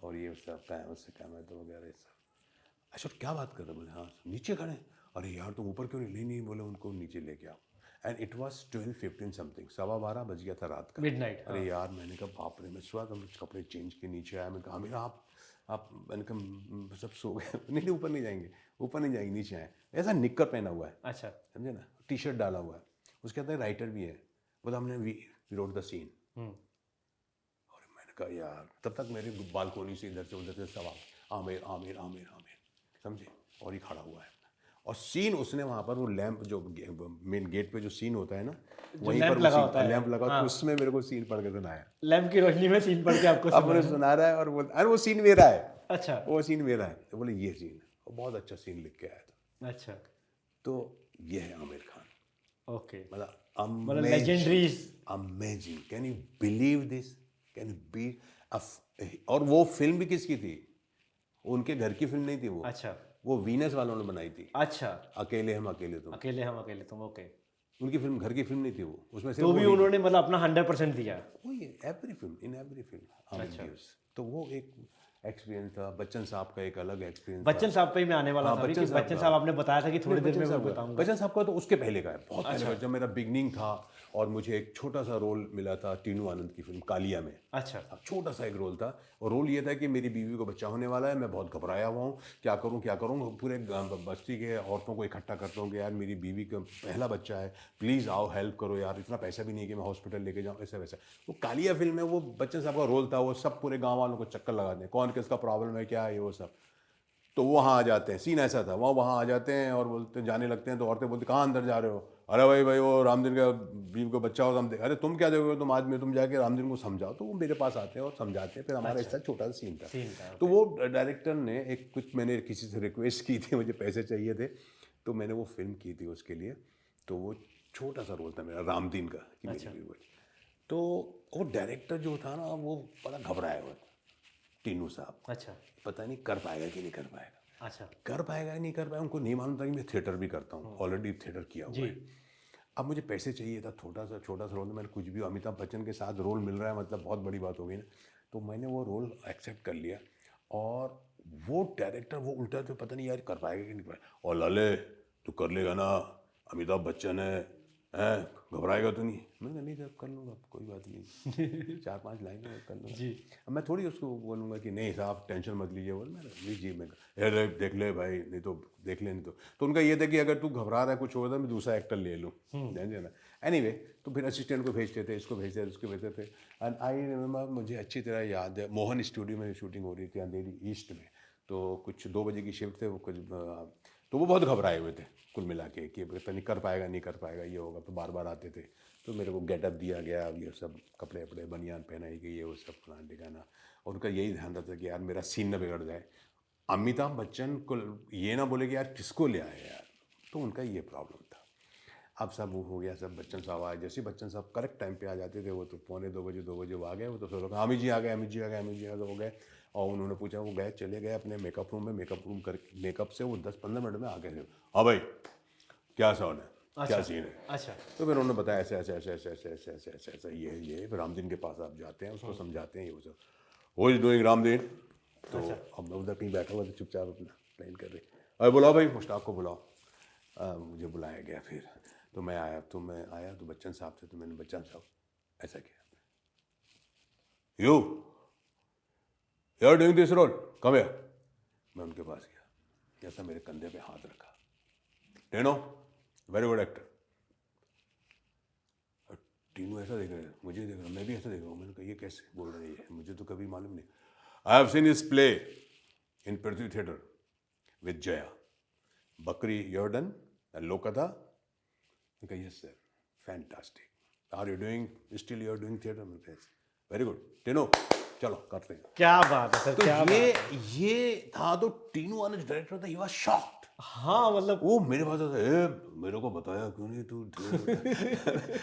[SPEAKER 2] और ये सब, कायमस से कायमत वगैरह ये सब। अच्छा क्या बात कर रहे? बोले हाँ नीचे खड़े। अरे यार तुम ऊपर क्यों नहीं बोले उनको नीचे लेके आओ। एंड इट वॉज 12:15 समथिंग, 12:15 बज गया था रात का,
[SPEAKER 1] मिडनाइट,
[SPEAKER 2] अरे यार मैंने कहा बाप रे। मैं सुबह तो कपड़े चेंज के नीचे आया। मैंने कहा मेरा आप मैंने कहा सब सो गए। नहीं ऊपर नहीं जाएंगे नीचे आए। ऐसा निक्कर पहना हुआ है,
[SPEAKER 1] अच्छा।
[SPEAKER 2] समझे ना, टी शर्ट डाला हुआ है। उसके अंदर राइटर भी है। बोला हमने वी रोड द सीन। और मैंने कहा यार, तब तक मेरे बालकोनी से इधर से उधर से सवाल आमिर आमिर आमिर आमिर, समझे, और ही खड़ा हुआ है। और सीन उसने वहाँ पर वो लैंप जो मेन गेट पे जो सीन होता है ना, वहीं पर
[SPEAKER 1] लैंप लगा होता है,
[SPEAKER 2] लैंप लगा,
[SPEAKER 1] हाँ।
[SPEAKER 2] तो उसमें मेरे को सीन पढ़ के सुनाया।
[SPEAKER 1] लैंप की रोशनी में सीन पढ़ के आपको
[SPEAKER 2] अब मुझे सुना रहा है और बोल अरे वो सीन मेरा है,
[SPEAKER 1] अच्छा।
[SPEAKER 2] वो सीन मेरा है। तो बोले ये सीन, वो बहुत अच्छा सीन लिख के आया था।
[SPEAKER 1] अच्छा।
[SPEAKER 2] तो ये है आमिर खान।
[SPEAKER 1] ओके।
[SPEAKER 2] मतलब
[SPEAKER 1] legendaries.
[SPEAKER 2] Amazing. Can you believe this? Can you be? और वो फिल्म भी किसकी थी? उनके घर की फिल्म नहीं थी वो।
[SPEAKER 1] अच्छा।
[SPEAKER 2] वो वीनस वालों ने बनाई थी।
[SPEAKER 1] अच्छा।
[SPEAKER 2] अकेले हम अकेले तुम।
[SPEAKER 1] अकेले हम अकेले तुम, ओके।
[SPEAKER 2] उनकी फिल्म घर की फिल्म नहीं थी वो। उसमें सिर्फ
[SPEAKER 1] तो
[SPEAKER 2] वो
[SPEAKER 1] भी उन्होंने मतलब अपना 100% दिया।
[SPEAKER 2] वही every film, in every film Aamir gives. तो वो एक एक्सपीरियंस था। बच्चन साहब का एक अलग एक्सपीरियंस
[SPEAKER 1] बच्चन साहब पे ही मैं आने वाला
[SPEAKER 2] हाँ,
[SPEAKER 1] था अभी कि
[SPEAKER 2] बच्चन साहब
[SPEAKER 1] बच्चन
[SPEAKER 2] का।
[SPEAKER 1] साहब आपने बताया था कि थोड़ी देर में मैं बताऊंगा।
[SPEAKER 2] बच्चन साहब का तो उसके पहले का है, बहुत पहले का, जब मेरा बिगनिंग था और मुझे एक छोटा सा रोल मिला था टीनू आनंद की फिल्म कालिया में।
[SPEAKER 1] अच्छा
[SPEAKER 2] अब छोटा सा एक रोल था और रोल ये था कि मेरी बीवी को बच्चा होने वाला है, मैं बहुत घबराया हुआ हूँ, क्या करूँ, पूरे बस्ती के औरतों को इकट्ठा करता हूँ कि यार मेरी बीवी का पहला बच्चा है, प्लीज़ आओ हेल्प करो यार, इतना पैसा भी नहीं है कि मैं हॉस्पिटल लेके जाऊँ, ऐसा वैसा। वो कालिया फिल्म में वो बच्चन साहब का रोल था, वो सब पूरे गाँव वालों को चक्कर लगाते हैं, कौन किसका प्रॉब्लम है, क्या है, वो सब। तो वो वहाँ आ जाते हैं, सीन ऐसा था, वहाँ आ जाते हैं और बोलते जाने लगते हैं, तो औरतें बोलती कहाँ अंदर जा रहे हो, अरे भाई वो रामदीन का बीवी को बच्चा हो, अरे तुम क्या देखोगे, तुम आदमी, तुम जाके रामदीन को समझाओ। तो वो मेरे पास आते हैं और समझाते हैं, फिर हमारा ऐसा छोटा सा सीन था। तो वो डायरेक्टर ने एक कुछ, मैंने किसी से रिक्वेस्ट की थी, मुझे पैसे चाहिए थे, तो मैंने वो फिल्म की थी उसके लिए। तो वो छोटा सा रोल था मेरा रामदीन का कि मेरी बीवी को। तो वो डायरेक्टर जो था ना, वो बड़ा घबराया हुआ था, टीनू साहब।
[SPEAKER 1] अच्छा
[SPEAKER 2] पता नहीं कर पाएगा कि नहीं कर पाएगा,
[SPEAKER 1] अच्छा
[SPEAKER 2] कर पाएगा कि नहीं कर पाएगा। उनको नहीं मालूम था कि मैं थिएटर भी करता हूँ, ऑलरेडी थिएटर किया हुआ है। अब मुझे पैसे चाहिए था, छोटा सा रोल, मैंने कुछ भी, अमिताभ बच्चन के साथ रोल मिल रहा है, मतलब बहुत बड़ी बात हो गई ना। तो मैंने वो रोल एक्सेप्ट कर लिया और वो डायरेक्टर वो उल्टा तो पता नहीं यार कर पाएगा कि नहीं पाएगा, और लाले तू कर लेगा ना, अमिताभ बच्चन है, घबराएगा तो नहीं। मैंने कहा नहीं सर कर लूँगा, कोई बात नहीं, 4-5 लाइनें कर लूँगा जी। अब मैं थोड़ी उसको बोलूँगा कि नहीं साहब टेंशन मत लीजिए, बोल मैं जी मैं अरे देख ले भाई, नहीं तो देख ले, नहीं तो उनका ये था कि अगर तू घबरा रहा है कुछ होगा तो मैं दूसरा एक्टर ले लूँ, जान ना। एनीवे, तो फिर असिस्टेंट को भेजते थे, इसको भेजते थे, उसको भेजते थे। एंड आई रिमेंबर, मुझे अच्छी तरह याद है, मोहन स्टूडियो में शूटिंग हो रही थी अंधेरी ईस्ट में। तो कुछ 2 बजे की शिफ्ट थे, वो कुछ तो वो बहुत घबराए हुए थे कुल मिला के कि पता नहीं कर पाएगा नहीं कर पाएगा, ये होगा। तो बार बार आते थे, तो मेरे को गेटअप दिया गया, ये सब कपड़े वपड़े बनियान पहनाई गई, ये वो सब फलाना ठिकाना। और उनका यही ध्यान रहता कि यार मेरा सीन न बिगड़ जाए, अमिताभ बच्चन को ये ना बोले कि यार किसको ले आए यार। तो उनका ये प्रॉब्लम था। अब सब वो हो गया, सब बच्चन साहब आए, जैसे बच्चन साहब करेक्ट टाइम पे आ जाते थे, वो तो 2:45 वो आ गए, वो तो सब लोग अमित जी आ गए, अमित जी आ गए, अमित जी आ गए, हो गए। और उन्होंने पूछा, वो गए, चले गए अपने मेकअप रूम में, मेकअप रूम कर मेकअप से वो 10-15 मिनट में आ गए थे। हाँ भाई क्या साउंड है, क्या सीन है।
[SPEAKER 1] अच्छा
[SPEAKER 2] तो फिर उन्होंने बताया ऐसे ऐसे ऐसे ऐसे ऐसे ऐसे ऐसे ऐसे ऐसे ये फिर रामदीन के पास आप जाते हैं, उसको समझाते हैं, ये वो सब। वो इज डूइंग रामदीन। तो अब मैं उधर कहीं बैठा हुआ था चुपचाप अपना प्लान कर रहे, अरे बुलाओ भाई मुश्ताक को बुलाओ। मुझे बुलाया गया, फिर तो मैं आया, तो बच्चन साहब थे, तो मैंने बच्चन साहब ऐसा किया, you are doing this role, come here. मैं उनके पास गया, ऐसा मेरे कंधे पे हाथ रखा, Tinu very good actor. Tinu ऐसा देख रहा है, मुझे देख रहा, मैं भी ऐसा देख रहा हूँ। मैंने कहा ये कैसे बोल रही है, मुझे तो कभी मालूम नहीं। I have seen his play in Prithvi theatre with Jaya, Bakri you done and Lokkatha. Yes sir, fantastic, are you doing still you are doing theatre, very good Tinu, चलो करते हैं।
[SPEAKER 1] क्या बात है सर,
[SPEAKER 2] तो
[SPEAKER 1] क्या
[SPEAKER 2] ये था। तो टीनू आनंद डायरेक्टर था, ही वाज शॉक्ड।
[SPEAKER 1] हाँ मतलब
[SPEAKER 2] वो मेरे पास आता है, मेरे को बताया क्यों नहीं तू।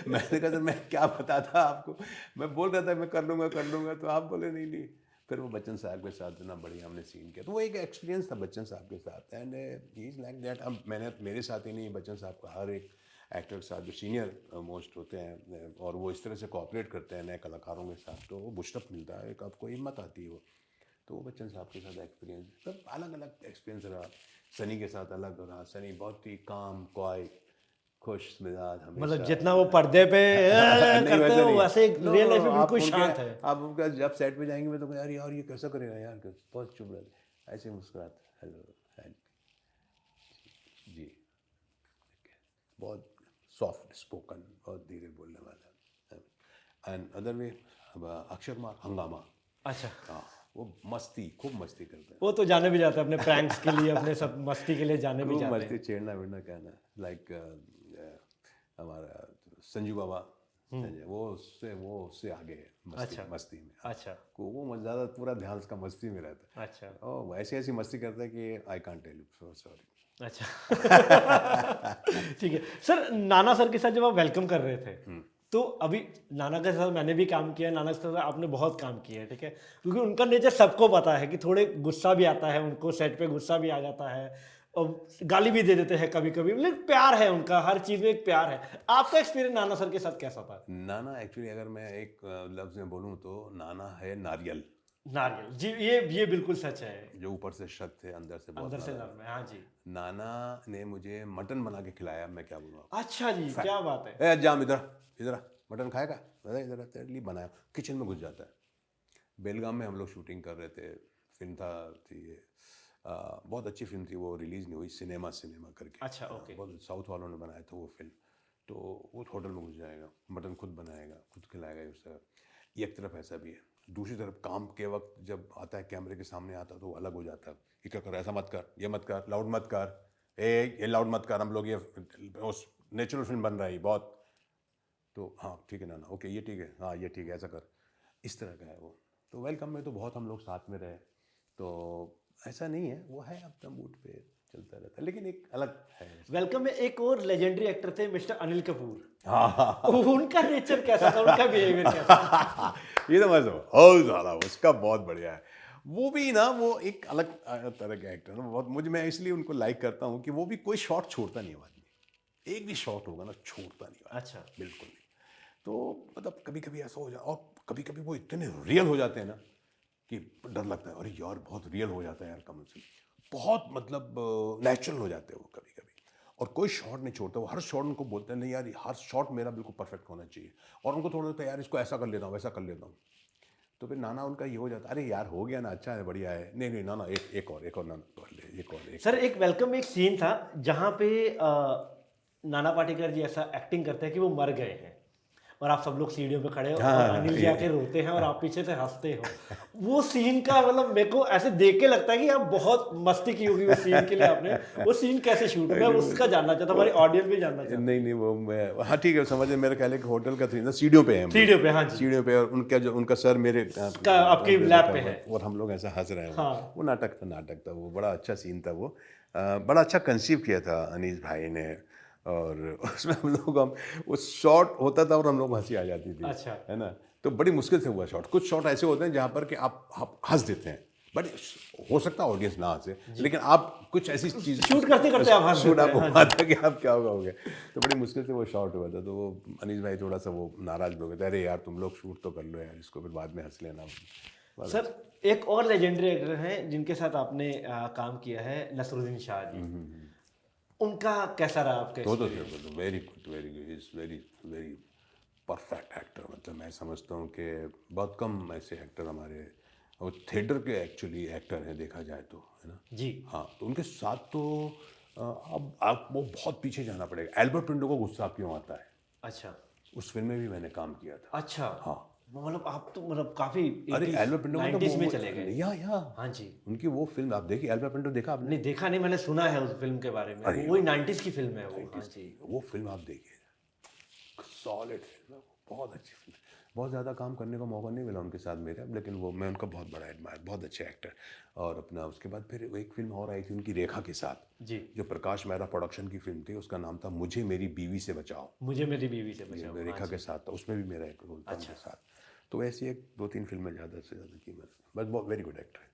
[SPEAKER 2] मैंने कहा सर मैं क्या बताता आपको, मैं बोल रहा था मैं कर लूँगा, तो आप बोले नहीं नहीं। फिर वो बच्चन साहब के साथ इतना बढ़िया हमने सीन किया, तो वो एक एक्सपीरियंस था बच्चन साहब के साथ। And he is like that. अब मैंने मेरे साथ ही नहीं, बच्चन साहब का हर एक एक्टर के साथ जो सीनियर मोस्ट होते हैं, और वो इस तरह से कोऑपरेट करते हैं नए कलाकारों के साथ, तो वो बुस्टअप मिलता है, एक आपको हिम्मत आती है वो। तो वो बच्चन साहब के साथ एक्सपीरियंस, सब अलग अलग एक्सपीरियंस रहा। सनी के साथ अलग रहा, सनी बहुत ही काम क्वाइट खुश मिजाज हमेशा।
[SPEAKER 1] मतलब जितना वो पर्दे पे करते हैं वैसे रियल लाइफ में बिल्कुल शांत है।
[SPEAKER 2] आप उनका जब सेट पे जाएंगे मैं तो यार यार ये कैसा करेगा यार, बहुत चुप रहते, ऐसे मुस्कुराते, हेलो जी, बहुत सॉफ्ट स्पोकन, बहुत धीरे बोलने वाला। And other way Akshay Kumar हंगामा,
[SPEAKER 1] अच्छा
[SPEAKER 2] हाँ वो मस्ती, खूब मस्ती करते हैं।
[SPEAKER 1] वो तो जाने भी जाते हैं अपने प्रैंक्स के लिए, अपने सब मस्ती के लिए जाने भी
[SPEAKER 2] खूब
[SPEAKER 1] जाते
[SPEAKER 2] मस्ती,
[SPEAKER 1] हैं।
[SPEAKER 2] छेड़ना वेड़ना कहना, लाइक हमारा संजू बाबा, वो उससे आगे है मस्ती, मस्ती में।
[SPEAKER 1] अच्छा
[SPEAKER 2] वो ज़्यादा पूरा ध्यान उसका मस्ती में रहता है।
[SPEAKER 1] अच्छा
[SPEAKER 2] ओह ऐसी ऐसी मस्ती करता है कि I can't tell you, sorry.
[SPEAKER 1] अच्छा ठीक है सर। नाना सर के साथ जब आप वेलकम कर रहे थे, तो अभी नाना के साथ मैंने भी काम किया, नाना के साथ आपने बहुत काम किया है, ठीक है, क्योंकि उनका नेचर सबको पता है कि थोड़े गुस्सा भी आता है उनको, सेट पे गुस्सा भी आ जाता है और गाली भी दे देते हैं कभी कभी, लेकिन प्यार है उनका, हर चीज़ में एक प्यार है। आपका एक्सपीरियंस नाना सर के साथ कैसा था?
[SPEAKER 2] नाना एक्चुअली अगर मैं एक लफ्ज़ में बोलूँ तो नाना है नारियल।
[SPEAKER 1] नारियल जी, ये बिल्कुल सच है।
[SPEAKER 2] जो ऊपर से शक थे, अंदर से बहुत
[SPEAKER 1] अंदर से
[SPEAKER 2] नरम।
[SPEAKER 1] नरम है, हाँ जी।
[SPEAKER 2] नाना ने मुझे मटन बना के खिलाया, मैं क्या बोलूँ आपको।
[SPEAKER 1] अच्छा जी, क्या बात है।
[SPEAKER 2] ए जाम इधर, इधर आ, मटन खाएगा, अरे इधर आ, तेरे लिए बनाया। किचन में घुस जाता है। बेलगाम में हम लोग शूटिंग कर रहे थे, फिल्म थी ये, बहुत अच्छी फिल्म थी, वो रिलीज़ नहीं हुई, सिनेमा करके।
[SPEAKER 1] अच्छा, ओके।
[SPEAKER 2] बहुत साउथ वालों ने बनाया था वो फिल्म। तो वो होटल में घुस जाएगा, मटन खुद बनाएगा, खुद खिलाएगा। उस तरह ये एक तरफ ऐसा भी है। दूसरी तरफ काम के वक्त जब आता है, कैमरे के सामने आता है, तो वो अलग हो जाता है। ये क्या कर, ऐसा मत कर, ये मत कर, लाउड मत कर, ये लाउड मत कर, हम लोग ये उस नेचुरल फिल्म बन रहा है बहुत। तो हाँ ठीक है ना, ओके ये ठीक है, हाँ ये ठीक है, ऐसा कर। इस तरह का है वो। तो वेलकम में तो बहुत हम लोग साथ में रहे, तो ऐसा नहीं है, वो है अपना मूड पे चलता रहता है, लेकिन एक अलग है।
[SPEAKER 1] वेलकम में एक और लेजेंडरी एक्टर थे, मिस्टर अनिल कपूर।
[SPEAKER 2] हाँ
[SPEAKER 1] उनका नेचर कैसा था, उनका बिहेवियर कैसा था?
[SPEAKER 2] ये तो मैं बहुत ज़्यादा, उसका बहुत बढ़िया है। वो भी ना, वो एक अलग तरह के एक्टर है बहुत। मुझे, मैं इसलिए उनको लाइक करता हूँ कि वो भी कोई शॉट छोड़ता नहीं है आदमी। एक भी शॉट होगा ना, छोड़ता नहीं है।
[SPEAKER 1] अच्छा।
[SPEAKER 2] बिल्कुल नहीं। तो मतलब कभी कभी ऐसा हो जाए, और कभी कभी वो इतने रियल हो जाते हैं ना कि डर लगता है, अरे यार बहुत रियल हो जाता है यार कमल सिंह, बहुत मतलब नेचुरल हो जाते हैं वो कभी कभी। और कोई शॉट नहीं छोड़ता, वो हर शॉट उनको बोलते हैं नहीं यार हर शॉट मेरा बिल्कुल परफेक्ट होना चाहिए। और उनको थोड़ा लगता है यार इसको ऐसा कर लेता हूँ, वैसा कर लेता हूँ। तो फिर नाना उनका ये हो जाता है, अरे यार हो गया ना, अच्छा है, बढ़िया है, नहीं नहीं नाना एक और नाना कर ले, एक और एक।
[SPEAKER 1] सर एक वेलकम में एक सीन था जहाँ पे नाना पाटेकर जी ऐसा एक्टिंग करते हैं कि वो मर गए हैं, और आप सब लोग सीढ़ियों पे खड़े हो और अनिल जी आके रोते हैं और आप पीछे से हंसते हो। वो सीन का मतलब मेरे को ऐसे देख के लगता है कि आप बहुत मस्ती की होगी उस सीन के लिए। आपने वो सीन कैसे शूट, मैं उसका जानना चाहता हूँ, हमारी ऑडियंस भी जानना चाहता
[SPEAKER 2] नहीं नहीं वो मैं, हाँ ठीक है समझ, मेरे ख्याल है कि होटल का थी ना, सीढ़ियों पे है हम लोग।
[SPEAKER 1] सीढ़ियों पे, हाँ जी।
[SPEAKER 2] सीढ़ियों पे, और उनका जो उनका सर मेरे
[SPEAKER 1] आपकी लैब पे है।
[SPEAKER 2] और हम लोग ऐसा हंस रहे हैं।
[SPEAKER 1] हाँ।
[SPEAKER 2] वो नाटक था, वो बड़ा अच्छा सीन था वो। बड़ा अच्छा कंसीव किया था अनीस भाई ने। और उसमें हम वो शॉट होता था और हम लोग हंसी आ जाती थी,
[SPEAKER 1] अच्छा।
[SPEAKER 2] है ना। तो बड़ी मुश्किल से हुआ शॉट। कुछ शॉट ऐसे होते हैं जहाँ पर कि आप हंस देते हैं, बट हो सकता है ऑडियंस ना हंसे, लेकिन आप कुछ ऐसी चीज
[SPEAKER 1] शूट करते करते आप हंस
[SPEAKER 2] शूट
[SPEAKER 1] देते
[SPEAKER 2] आपको
[SPEAKER 1] हैं, हाँ
[SPEAKER 2] हुआ था कि आप क्या होगे। तो बड़ी मुश्किल से वो शॉट हुआ था। तो वो अनीस भाई थोड़ा सा वो नाराज हो गए थे, अरे यार तुम लोग शूट तो कर लो यार इसको, फिर बाद में हंस लेना।
[SPEAKER 1] सर एक और लेजेंडरी एक्टर हैं जिनके साथ आपने काम किया है, नसरुद्दीन शाह जी। उनका कैसा रहा आपका
[SPEAKER 2] तो
[SPEAKER 1] experience?
[SPEAKER 2] Very good, very good, is very very perfect actor. मतलब मैं समझता हूँ कि बहुत कम ऐसे एक्टर हमारे, और थिएटर के एक्चुअली एक्टर हैं देखा जाए तो, है ना।
[SPEAKER 1] जी।
[SPEAKER 2] हाँ तो उनके साथ तो अब आप वो बहुत पीछे जाना पड़ेगा। एल्बर्ट पिंडो को गुस्सा क्यों आता है,
[SPEAKER 1] अच्छा।
[SPEAKER 2] उस फिल्म में भी मैंने काम किया था।
[SPEAKER 1] अच्छा।
[SPEAKER 2] हाँ।
[SPEAKER 1] मतलब आप तो मतलब काफी
[SPEAKER 2] अरे
[SPEAKER 1] 80s
[SPEAKER 2] एल्बर्ट पिंडो मतलब
[SPEAKER 1] 90s में चले गए।
[SPEAKER 2] या
[SPEAKER 1] हाँ जी।
[SPEAKER 2] उनकी वो फिल्म आप देखिए, एल्बर्ट पिंडो देखा आपने?
[SPEAKER 1] नहीं देखा नहीं, मैंने सुना है उस फिल्म के बारे में।
[SPEAKER 2] अरे
[SPEAKER 1] वही 90s की फिल्म है वो। हाँ
[SPEAKER 2] 90s
[SPEAKER 1] जी।
[SPEAKER 2] वो फिल्म आप देखिए, सॉलिड फिल्म है, बहुत अच्छी फिल्म है। बहुत ज़्यादा काम करने का मौका नहीं मिला उनके साथ मेरा, लेकिन वो मैं उनका बहुत बड़ा एडमायर, बहुत अच्छे एक्टर। और अपना उसके बाद फिर एक फिल्म और आई थी उनकी रेखा के साथ,
[SPEAKER 1] जी।
[SPEAKER 2] जो प्रकाश मेहरा प्रोडक्शन की फिल्म थी, उसका नाम था मुझे मेरी बीवी से बचाओ।
[SPEAKER 1] मुझे मेरी बीवी से बचाओ।
[SPEAKER 2] ये रेखा के साथ था, उसमें भी मेरा एक रोल था उनके साथ। तो ऐसी एक 2-3 फिल्में ज़्यादा से ज़्यादा की मैंने, बस बहुत वेरी गुड एक्टर है।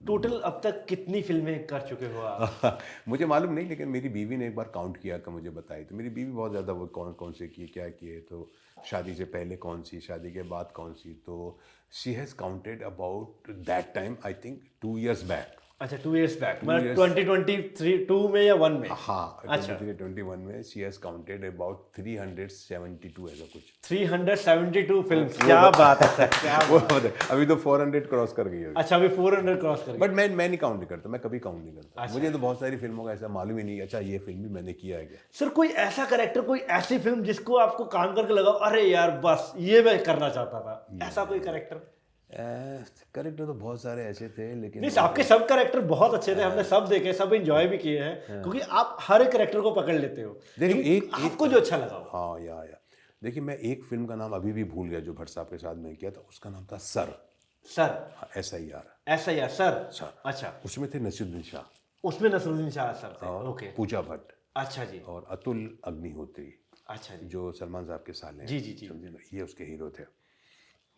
[SPEAKER 1] टोटल अब तक कितनी फिल्में कर चुके हो आप?
[SPEAKER 2] मुझे मालूम नहीं, लेकिन मेरी बीवी ने एक बार काउंट किया था, मुझे बताई। तो मेरी बीवी बहुत ज़्यादा, वो कौन कौन से किए, क्या किए, तो शादी से पहले कौन सी, शादी के बाद कौन सी, तो she has counted about that time, I think 2 years back.
[SPEAKER 1] अच्छा 2 years बैक, मतलब 2023 में या 1 में?
[SPEAKER 2] हाँ
[SPEAKER 1] अच्छा।
[SPEAKER 2] 2021 में शी हैज़ काउंटेड अबाउट 372 ऐसा कुछ।
[SPEAKER 1] 372 फिल्म्स, क्या बात है सर, क्या
[SPEAKER 2] वो
[SPEAKER 1] बात।
[SPEAKER 2] है, अभी तो 400 क्रॉस कर गई है।
[SPEAKER 1] अच्छा अभी 400 क्रॉस कर गए।
[SPEAKER 2] बट मैं नहीं काउंट नहीं करता, मैं कभी काउंट नहीं करता। मुझे तो बहुत सारी फिल्मों का ऐसा मालूम ही नहीं, अच्छा ये फिल्म भी मैंने किया है क्या।
[SPEAKER 1] सर कोई ऐसा कैरेक्टर, कोई ऐसी फिल्म जिसको आपको काम करके लगा अरे यार बस ये मैं करना चाहता था, ऐसा कोई कैरेक्टर?
[SPEAKER 2] करेक्टर तो बहुत सारे ऐसे थे, लेकिन
[SPEAKER 1] नहीं आपके सब कैरेक्टर बहुत अच्छे थे, हमने सब देखे, सब एंजॉय भी किए हैं, क्योंकि आप हर एक कैरेक्टर को पकड़ लेते हो।
[SPEAKER 2] देखिए
[SPEAKER 1] लेकिन आपको जो अच्छा लगा हो।
[SPEAKER 2] हाँ या देखिए, मैं एक फिल्म का नाम अभी भी भूल गया जो भट्ट साहब के साथ में किया था, उसका नाम था सर।
[SPEAKER 1] सर।
[SPEAKER 2] SIR।
[SPEAKER 1] ऐसा यार सर।
[SPEAKER 2] सर।
[SPEAKER 1] अच्छा।
[SPEAKER 2] उसमें थे नसीरुद्दीन शाह
[SPEAKER 1] उसमें नसरुद्दीन शाह सर थे।
[SPEAKER 2] और
[SPEAKER 1] ओके।
[SPEAKER 2] पूजा भट्ट
[SPEAKER 1] अच्छा जी।
[SPEAKER 2] और अतुल अग्निहोत्री,
[SPEAKER 1] अच्छा जी।
[SPEAKER 2] जो सलमान साहब के साले हैं।
[SPEAKER 1] जी जी जी।
[SPEAKER 2] समझे ना, ये उसके हीरो थे।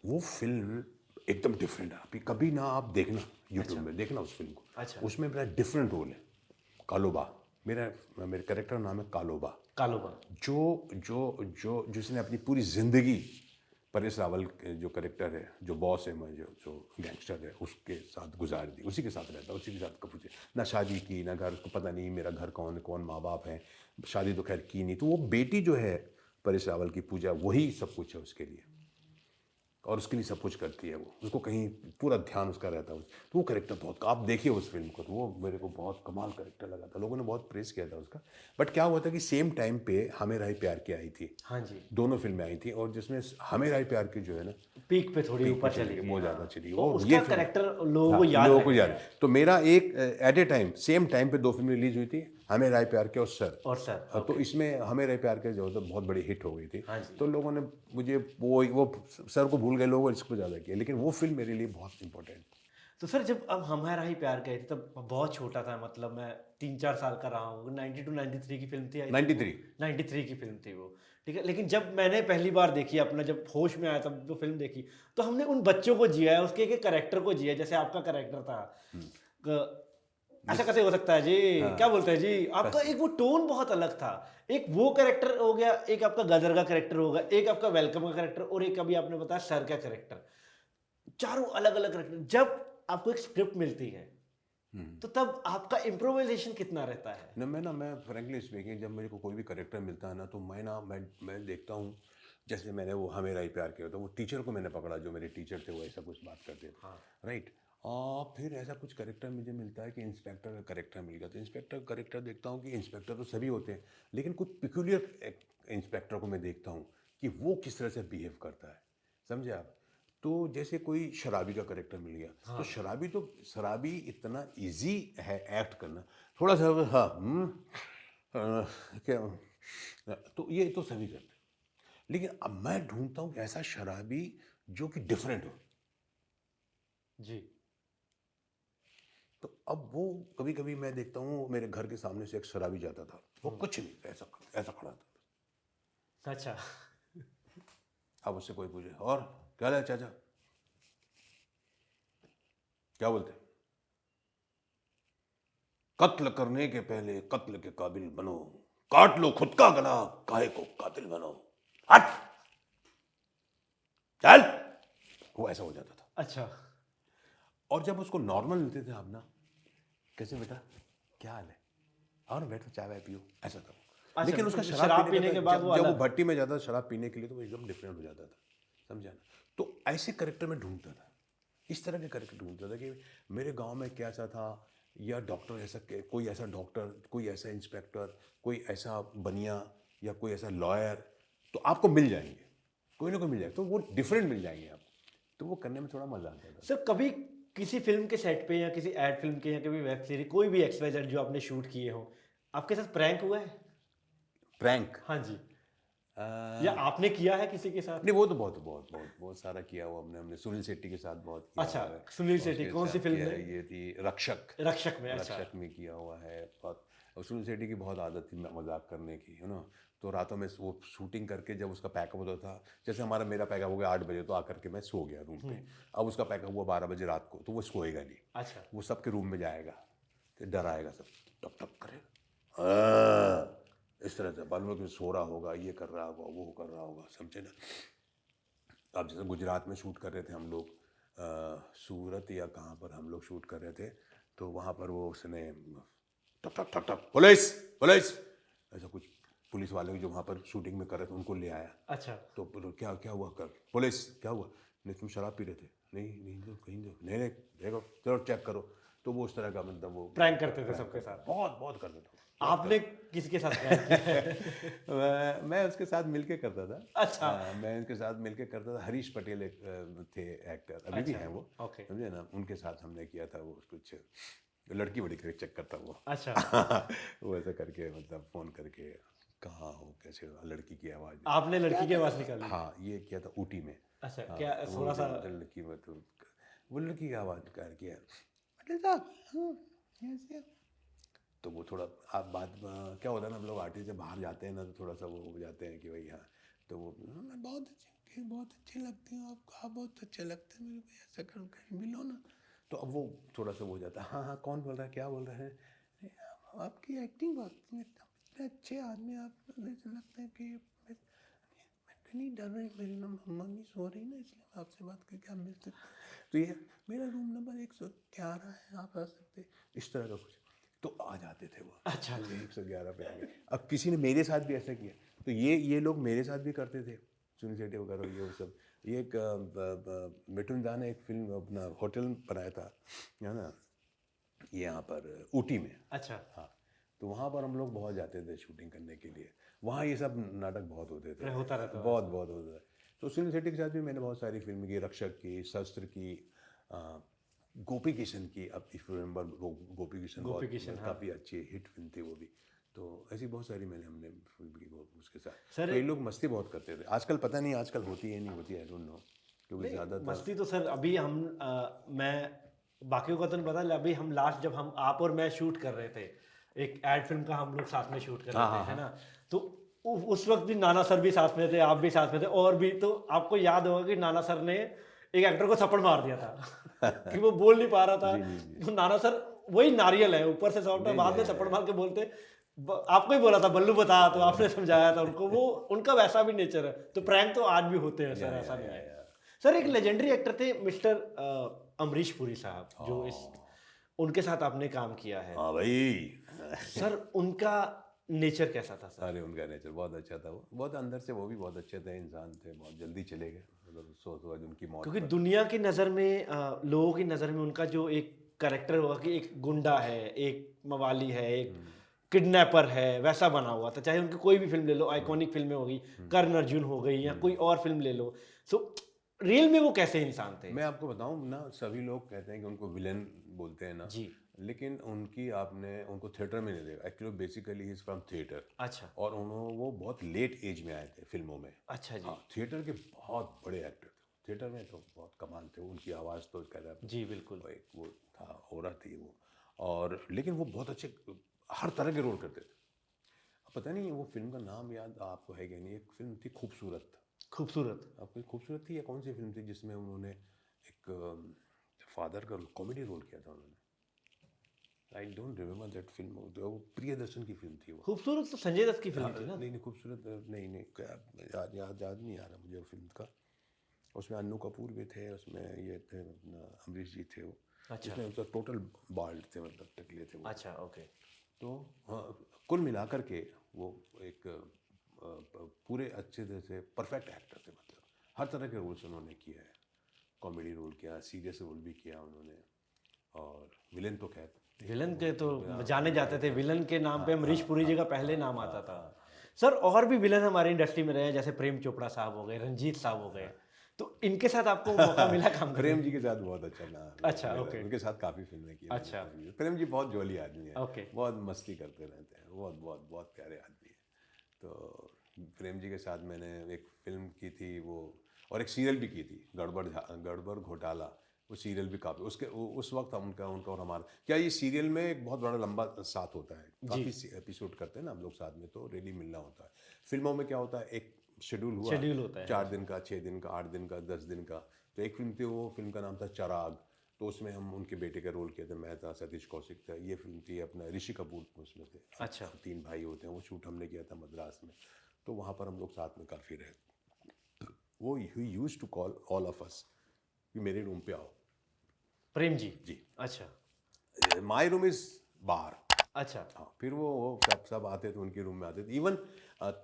[SPEAKER 2] वो फिल्म एकदम डिफरेंट है। अभी कभी ना आप देखना यूट्यूब में, देखना उस फिल्म को।
[SPEAKER 1] अच्छा।
[SPEAKER 2] उसमें मेरा डिफरेंट रोल है, कालोबा। मेरे कैरेक्टर नाम है कालोबा।
[SPEAKER 1] कालोबा।
[SPEAKER 2] जो जो जो जिसने अपनी पूरी जिंदगी परेश रावल के जो करेक्टर है, जो बॉस है, मैं जो गैंगस्टर है, उसके साथ गुजार दी, उसी के साथ रहता, उसी के साथ कपूर ना शादी की ना घर, उसको पता नहीं मेरा घर कौन कौन माँ बाप है, शादी तो खैर की नहीं, तो वो बेटी जो है परेश रावल की, पूजा, वही सब कुछ है उसके लिए, और उसके लिए सब कुछ करती है वो, उसको कहीं पूरा ध्यान उसका रहता है। तो वो करेक्टर बहुत, आप देखिए उस फिल्म को, तो वो मेरे को बहुत कमाल करेक्टर लगा था, लोगों ने बहुत प्रेस किया था उसका। बट क्या हुआ था कि सेम टाइम पे हमें राही प्यार की आई थी,
[SPEAKER 1] हाँ जी,
[SPEAKER 2] दोनों फिल्में आई थी, और जिसमें हमें राही प्यार की जो है ना,
[SPEAKER 1] पीक पे थोड़ी
[SPEAKER 2] पीक पे
[SPEAKER 1] ऊपर
[SPEAKER 2] चली
[SPEAKER 1] चली
[SPEAKER 2] गई,
[SPEAKER 1] गई,
[SPEAKER 2] बहुत
[SPEAKER 1] हाँ।
[SPEAKER 2] ज़्यादा चली गई
[SPEAKER 1] और
[SPEAKER 2] वो, ये
[SPEAKER 1] उसका
[SPEAKER 2] फिल्म।
[SPEAKER 1] करेक्टर लोगों
[SPEAKER 2] हाँ,
[SPEAKER 1] को याद
[SPEAKER 2] लोगों
[SPEAKER 1] है
[SPEAKER 2] को याद है। तो मेरा एक at a time same time पे दो फिल्में रिलीज हुई थी, हमें राय प्यार के और सर।
[SPEAKER 1] और सर,
[SPEAKER 2] तो
[SPEAKER 1] ओके,
[SPEAKER 2] इसमें हमें राय प्यार के जो है तो बहुत बड़ी हिट हो गई थी।
[SPEAKER 1] हाँ जी।
[SPEAKER 2] तो लोगों ने मुझे वो सर को भूल गए लोग, इसको ज़्यादा किया, लेकिन वो फिल्म मेरे लिए बहुत इंपॉर्टेंट।
[SPEAKER 1] तो सर जब अब हमारा ही प्यार गए थे तब बहुत छोटा था, मतलब मैं 3-4 साल का रहा हूँ, 92-93 की फिल्म थी आई थिंक,
[SPEAKER 2] 93।
[SPEAKER 1] 93 की फिल्म थी वो, ठीक है। लेकिन जब मैंने पहली बार देखी, अपना जब होश में आया तब वो फिल्म देखी, तो हमने उन बच्चों को जिया है, उसके एक करेक्टर को जिया है, जैसे आपका करेक्टर था। ऐसा कैसे हो सकता है जी, क्या
[SPEAKER 2] हाँ,
[SPEAKER 1] बोलते हैं जी, आपका एक वो टोन बहुत अलग था। एक वो करेक्टर हो गया, एक आपका गदर का करेक्टर होगा, एक आपका वेलकम का करेक्टर, और एक अभी आपने बताया सर का करेक्टर। चारों अलग अलग करेक्टर। जब आपको एक स्क्रिप्ट मिलती है तो तब आपका इम्प्रोवाइजेशन कितना रहता है?
[SPEAKER 2] मैं फ्रेंकली स्पीकिंग, जब मेरे को कोई भी करेक्टर मिलता है ना, तो मैं देखता हूँ, जैसे मैंने वो हमें राही प्यार किया, तो वो टीचर को मैंने पकड़ा, जो मेरे टीचर थे वो ऐसा कुछ बात करते थे,
[SPEAKER 1] हाँ,
[SPEAKER 2] राइट। और फिर ऐसा कुछ करेक्टर मुझे मिलता है कि इंस्पेक्टर का करेक्टर मिल गया, तो इंस्पेक्टर करेक्टर देखता हूँ कि इंस्पेक्टर तो सभी होते हैं, लेकिन कुछ पिक्यूलियर इंस्पेक्टर को मैं देखता हूँ कि वो किस तरह से बिहेव करता है, समझे आप। तो जैसे कोई शराबी का करेक्टर मिल गया, तो शराबी इतना इजी है एक्ट करना, थोड़ा सा, हाँ, क्या, तो ये तो सभी करते हैं, लेकिन अब मैं ढूंढता हूँ ऐसा शराबी जो कि डिफरेंट हो।
[SPEAKER 1] जी।
[SPEAKER 2] तो अब वो, कभी कभी मैं देखता हूँ मेरे घर के सामने से एक शराबी जाता था, वो कुछ नहीं, ऐसा ऐसा खड़ा था।
[SPEAKER 1] अच्छा।
[SPEAKER 2] अब उससे कोई पूछे, और क्या है चाचा, क्या बोलते, कत्ल करने के पहले कत्ल के काबिल बनो, काट लो खुद का गला, काहे को कातिल बनो, हट, चल। वो ऐसा हो जाता था।
[SPEAKER 1] अच्छा।
[SPEAKER 2] और जब उसको नॉर्मल मिलते थे, आप ना, कैसे बेटा, क्या हाल है, और बैठो चाय वाय पियो, ऐसा था।
[SPEAKER 1] अच्छा,
[SPEAKER 2] लेकिन उसका शराब
[SPEAKER 1] शराब
[SPEAKER 2] पीने
[SPEAKER 1] पीने
[SPEAKER 2] का
[SPEAKER 1] के
[SPEAKER 2] था,
[SPEAKER 1] बाद वो
[SPEAKER 2] जब वो
[SPEAKER 1] अलग।
[SPEAKER 2] भट्टी में जाता था शराब पीने के लिए, तो वो एकदम डिफरेंट हो जाता था, समझा ना। तो ऐसे करेक्टर में ढूंढता था, इस तरह के करेक्टर ढूंढता था कि मेरे गांव में क्या ऐसा था, या डॉक्टर ऐसा, कोई ऐसा डॉक्टर, कोई ऐसा इंस्पेक्टर, कोई ऐसा बनिया, या कोई ऐसा लॉयर, तो आपको मिल जाएंगे, कोई ना कोई मिल जाएगा, तो वो डिफरेंट मिल जाएंगे आपको, तो वो करने में थोड़ा मजा आता था।
[SPEAKER 1] सर कभी किसी फिल्म के सेट पे या किसी एड फिल्म के या कभी वेब सीरीज कोई भी एक्सवाइजेड जो आपने शूट किए हो, आपके साथ प्रैंक हुआ है?
[SPEAKER 2] प्रैंक,
[SPEAKER 1] हाँ जी। या आपने किया है किसी के साथ?
[SPEAKER 2] नहीं, वो तो बहुत बहुत बहुत बहुत सारा किया हुआ हमने हमने सुनील शेट्टी के साथ बहुत किया
[SPEAKER 1] अच्छा,
[SPEAKER 2] हुआ है,
[SPEAKER 1] सुनील
[SPEAKER 2] और
[SPEAKER 1] शेट्टी
[SPEAKER 2] उसके
[SPEAKER 1] कौन सी
[SPEAKER 2] साथ
[SPEAKER 1] फिल्म
[SPEAKER 2] किया है,
[SPEAKER 1] में?
[SPEAKER 2] ये थी रक्षक।
[SPEAKER 1] रक्षक में, अच्छा।
[SPEAKER 2] रक्षक में किया हुआ है बहुत। और सुनील शेट्टी की बहुत आदत थी मजाक करने की, तो रातों में वो शूटिंग करके जब उसका पैकअप होता था, जैसे मेरा पैकअप हो गया 8 बजे, तो आकर के मैं सो गया रूम पे, अब उसका पैकअप हुआ 12 बजे रात को, तो वो सोएगा नहीं,
[SPEAKER 1] अच्छा।
[SPEAKER 2] वो सबके रूम में जाएगा, तो डराएगा, सब टप टप करेगा, हाँ, इस तरह से बालू में सो रहा होगा, ये कर रहा होगा, वो कर रहा होगा, समझे ना। अब जैसे गुजरात में शूट कर रहे थे हम लोग, सूरत या कहाँ पर हम लोग शूट कर रहे थे, तो वहाँ पर वो उसने टक टक टक टक, पुलिस पुलिस, ऐसा कुछ, पुलिस वाले जो वहाँ पर शूटिंग में कर रहे थे उनको ले आया।
[SPEAKER 1] अच्छा।
[SPEAKER 2] तो क्या क्या हुआ, कर पुलिस, क्या हुआ, नहीं तुम शराब पी रहे थे, नहीं नहीं दो कहीं दो, नहीं नहीं देखो चलो चेक करो, तो वो उस तरह का, मतलब वो
[SPEAKER 1] प्रैंक करते थे सबके साथ?
[SPEAKER 2] बहुत बहुत करते थे।
[SPEAKER 1] आपने किसके साथ प्रैंक किया है?
[SPEAKER 2] मैं उसके साथ मिलके करता था।
[SPEAKER 1] अच्छा।
[SPEAKER 2] मैं उनके साथ मिलके करता था। हरीश पटेल एक थे एक्टर, अभी भी
[SPEAKER 1] अच्छा,
[SPEAKER 2] हैं वो,
[SPEAKER 1] ओके।
[SPEAKER 2] समझे ना, उनके साथ हमने किया था वो कुछ, लड़की बड़ी चेक करता वो।
[SPEAKER 1] अच्छा,
[SPEAKER 2] वो ऐसा करके, मतलब फ़ोन करके, कहाँ हो, कैसे हो, लड़की की आवाज़ में,
[SPEAKER 1] आपने
[SPEAKER 2] क्या
[SPEAKER 1] लड़की की
[SPEAKER 2] कर,
[SPEAKER 1] आवाज निकाली?
[SPEAKER 2] हाँ, ये किया था ऊटी में।
[SPEAKER 1] अच्छा,
[SPEAKER 2] हाँ,
[SPEAKER 1] क्या
[SPEAKER 2] तो वो
[SPEAKER 1] थोड़ा सा?
[SPEAKER 2] जो लड़की में, तो वो लड़की की आवाज़ कर किया, पटेल साहब, हाँ, कैसे, तो वो थोड़ा, आप बात, क्या होता है ना, हम लोग आर्टिस्ट जब बाहर जाते हैं ना, तो थोड़ा सा वो हो जाते हैं कि भाई, हाँ, तो वो, मैं बहुत अच्छे लगते हैं आपको, आप बहुत अच्छे लगते हैं मेरे को, ऐसा करो, कहीं मिलो ना, तो अब वो थोड़ा सा वो हो जाता है, हाँ हाँ, कौन बोल रहा है, क्या बोल रहे हैं, "अरे, आपकी एक्टिंग बहुत, इतने अच्छे आदमी आप, ऐसा लगता है कि नहीं डर रही, मेरी मम्मी सो रही ना, इसलिए मैं आपसे बात करके आप मिल सकते हैं। तो ये मेरा रूम नंबर 111 है, आप आ सकते हैं, इस तरह का कुछ। तो आ जाते थे वो।
[SPEAKER 1] अच्छा।
[SPEAKER 2] 111 पे आ गए। अब किसी ने मेरे साथ भी ऐसा किया, तो ये लोग मेरे साथ भी करते थे, सुनील शेट्टी वगैरह ये वो सब। ये एक मिठुन दा ने एक फिल्म अपना होटल बनाया था, है ना, ये यहाँ पर ऊटी में।
[SPEAKER 1] अच्छा।
[SPEAKER 2] हाँ, तो वहाँ पर हम लोग बहुत जाते थे शूटिंग करने के लिए। वहाँ ये सब नाटक बहुत होते थे,
[SPEAKER 1] होता रहता है।
[SPEAKER 2] बहुत बहुत होता था। तो सुनील शेट्टी के साथ भी मैंने बहुत सारी फिल्म की, रक्षक की, शस्त्र की, गोपी किशन की। अब इफ यू रिमेंबर, गोपी किशन
[SPEAKER 1] गोपी
[SPEAKER 2] बहुत
[SPEAKER 1] किशन, हाँ।
[SPEAKER 2] काफ़ी अच्छी हिट फिल्म थी वो भी। तो ऐसी बहुत सारी हमने फिल्म की वो उसके साथ।
[SPEAKER 1] सर
[SPEAKER 2] तो ये लोग मस्ती बहुत करते थे। आजकल पता नहीं आजकल होती है नहीं होती है, आई डोंट नो, क्योंकि ज़्यादातर
[SPEAKER 1] मस्ती तो सर अभी हम मैं बाकियों का तो नहीं पता, अभी हम लास्ट जब हम आप और मैं शूट कर रहे थे, एक एड फिल्म का हम लोग साथ में शूट कर रहे थे, है ना, तो उस वक्त भी नाना सर भी साथ में थे, आप भी साथ में थे, और भी। तो आपको याद होगा कि नाना सर ने एक एक्टर को थप्पड़ मार दिया था कि वो बोल नहीं पा रहा था। तो नाना सर वही नारियल है, ऊपर से सॉफ्ट है, बाद में थप्पड़ मार के बोलते आपको ही बोला था बल्लू बता, तो आपने समझाया था उनको, वो उनका वैसा भी नेचर है। तो प्रैंक तो आज भी होते हैं सर, ऐसा नहीं है। सर एक लेजेंडरी एक्टर थे मिस्टर अमरीश पुरी साहब, जो इस उनके साथ आपने काम किया है।
[SPEAKER 2] हाँ भाई।
[SPEAKER 1] सर उनका नेचर कैसा था सर?
[SPEAKER 2] अरे उनका नेचर बहुत अच्छा था, वो बहुत अंदर से वो भी बहुत अच्छे थे, इंसान थे, बहुत जल्दी चले गए, मतलब सोच आज उनकी मौत
[SPEAKER 1] क्योंकि
[SPEAKER 2] पर।
[SPEAKER 1] दुनिया की नज़र में लोगों की नज़र में उनका जो एक करेक्टर होगा कि एक गुंडा है, एक मवाली है, एक किडनैपर है, वैसा बना हुआ था। चाहे उनकी कोई भी फिल्म ले लो, आइकॉनिक फिल्में हो गई, कर्ण अर्जुन हो गई, या कोई और फिल्म ले लो। सो रियल में वो कैसे इंसान थे?
[SPEAKER 2] मैं आपको बताऊं ना, सभी लोग कहते हैं कि उनको विलेन बोलते हैं ना
[SPEAKER 1] जी।
[SPEAKER 2] लेकिन उनकी आपने उनको थिएटर में नहीं देखा। Actually basically he is from theatre.
[SPEAKER 1] अच्छा।
[SPEAKER 2] और उन्होंने वो बहुत लेट एज में आए थे फिल्मों में।
[SPEAKER 1] अच्छा जी।
[SPEAKER 2] हाँ, थिएटर के बहुत बड़े एक्टर थे, थिएटर में तो बहुत कमाल थे, उनकी आवाज़ तो कहता है
[SPEAKER 1] जी बिल्कुल।
[SPEAKER 2] एक वो था, हो थी वो। और लेकिन वो बहुत अच्छे हर तरह के रोल करते थे। अब पता नहीं वो फिल्म का नाम याद आपको है कि नहीं, एक फिल्म थी खूबसूरत।
[SPEAKER 1] खूबसूरत।
[SPEAKER 2] आपको खूबसूरत थी या कौन सी फिल्म थी जिसमें उन्होंने एक फादर का कॉमेडी रोल किया था उन्होंने? I don't remember that film. वो प्रियदर्शन की फिल्म थी वो।
[SPEAKER 1] खूबसूरत तो संजय दत्त की फिल्म थी ना?
[SPEAKER 2] नहीं नहीं, खूबसूरत नहीं नहीं, याद नहीं आ रहा मुझे वो फिल्म का। उसमें अन्नू कपूर भी थे, उसमें ये थे अपना अमरीश जी थे वो।
[SPEAKER 1] अच्छा।
[SPEAKER 2] इसमें तो टोटल बाल्ड थे, मतलब टकले थे वो।
[SPEAKER 1] अच्छा ओके।
[SPEAKER 2] तो हाँ, कुल मिलाकर के वो एक पूरे अच्छे तरह से परफेक्ट एक्टर थे, मतलब हर तरह के रोल्स उन्होंने किए हैं। कॉमेडी रोल किया, सीरियस रोल भी किया उन्होंने, और विलेन तो खैर
[SPEAKER 1] विलन के तो जाने जाते थे, विलन के नाम पे अमरीश पुरी जी का पहले नाम आता था। सर और भी विलन हमारी इंडस्ट्री में रहे हैं, जैसे प्रेम चोपड़ा साहब हो गए, रंजीत साहब हो गए, तो इनके साथ आपको मौका मिला काम करने?
[SPEAKER 2] प्रेम जी के साथ बहुत अच्छा नाम।
[SPEAKER 1] अच्छा ओके।
[SPEAKER 2] उनके साथ काफ़ी फिल्में की मैंने।
[SPEAKER 1] अच्छा।
[SPEAKER 2] प्रेम जी बहुत जॉली आदमी है,
[SPEAKER 1] ओके।
[SPEAKER 2] बहुत मस्ती करते रहते हैं, बहुत बहुत बहुत प्यारे आदमी है। तो प्रेम जी के साथ मैंने एक फिल्म की थी वो, और एक सीरियल भी की थी, गड़बड़ घोटाला। वो सीरियल भी काफ़ी उसके उस वक्त उनका उनका और हमारा क्या, ये सीरियल में एक बहुत बड़ा लंबा साथ होता है, काफ़ी एपिसोड करते हैं ना हम लोग साथ में, तो डेली मिलना होता है। फिल्मों में क्या होता है, एक शेड्यूल हुआ,
[SPEAKER 1] शेड्यूल होता है
[SPEAKER 2] 4 दिन का, 6 दिन का, 8 दिन का, 10 दिन का। तो एक फिल्म थी, वो फिल्म का नाम था चराग। तो उसमें हम उनके बेटे का रोल किया था, मैं था, सतीश कौशिक था। ये फिल्म थी अपना, ऋषि कपूर उसमें थे।
[SPEAKER 1] अच्छा।
[SPEAKER 2] 3 भाई होते हैं, वो शूट हमने किया था मद्रास में। तो वहाँ पर हम लोग साथ में काफ़ी रहे। वो used to call all of us कि मेरे रूम पे आओ।
[SPEAKER 1] प्रेम जी?
[SPEAKER 2] जी।
[SPEAKER 1] अच्छा।
[SPEAKER 2] माई रूम इज़ बाहर।
[SPEAKER 1] अच्छा।
[SPEAKER 2] हाँ, फिर वो सब आते थे, उनके रूम में आते थे। इवन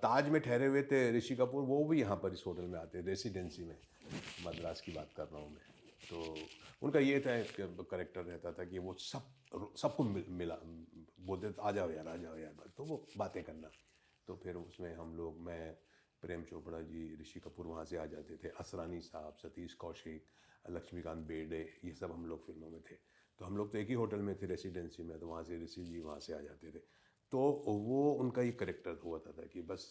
[SPEAKER 2] ताज में ठहरे हुए थे ऋषि कपूर, वो भी यहाँ पर इस होटल में आते, रेसिडेंसी में, मद्रास की बात कर रहा हूँ मैं। तो उनका ये था, करेक्टर रहता था कि वो सबको मिला बोलते थे, आ जाओ यार, आ जाओ यार, तो वो बातें करना। तो फिर उसमें हम लोग, मैं, प्रेम चोपड़ा जी, ऋषि कपूर वहाँ से आ जाते थे, असरानी साहब, सतीश कौशिक, लक्ष्मीकांत बेर्डे, ये सब हम लोग फिल्मों में थे। तो हम लोग तो एक ही होटल में थे, रेसिडेंसी में, तो वहाँ से ऋषि जी वहाँ से आ जाते थे। तो वो उनका ये करेक्टर हुआ था कि बस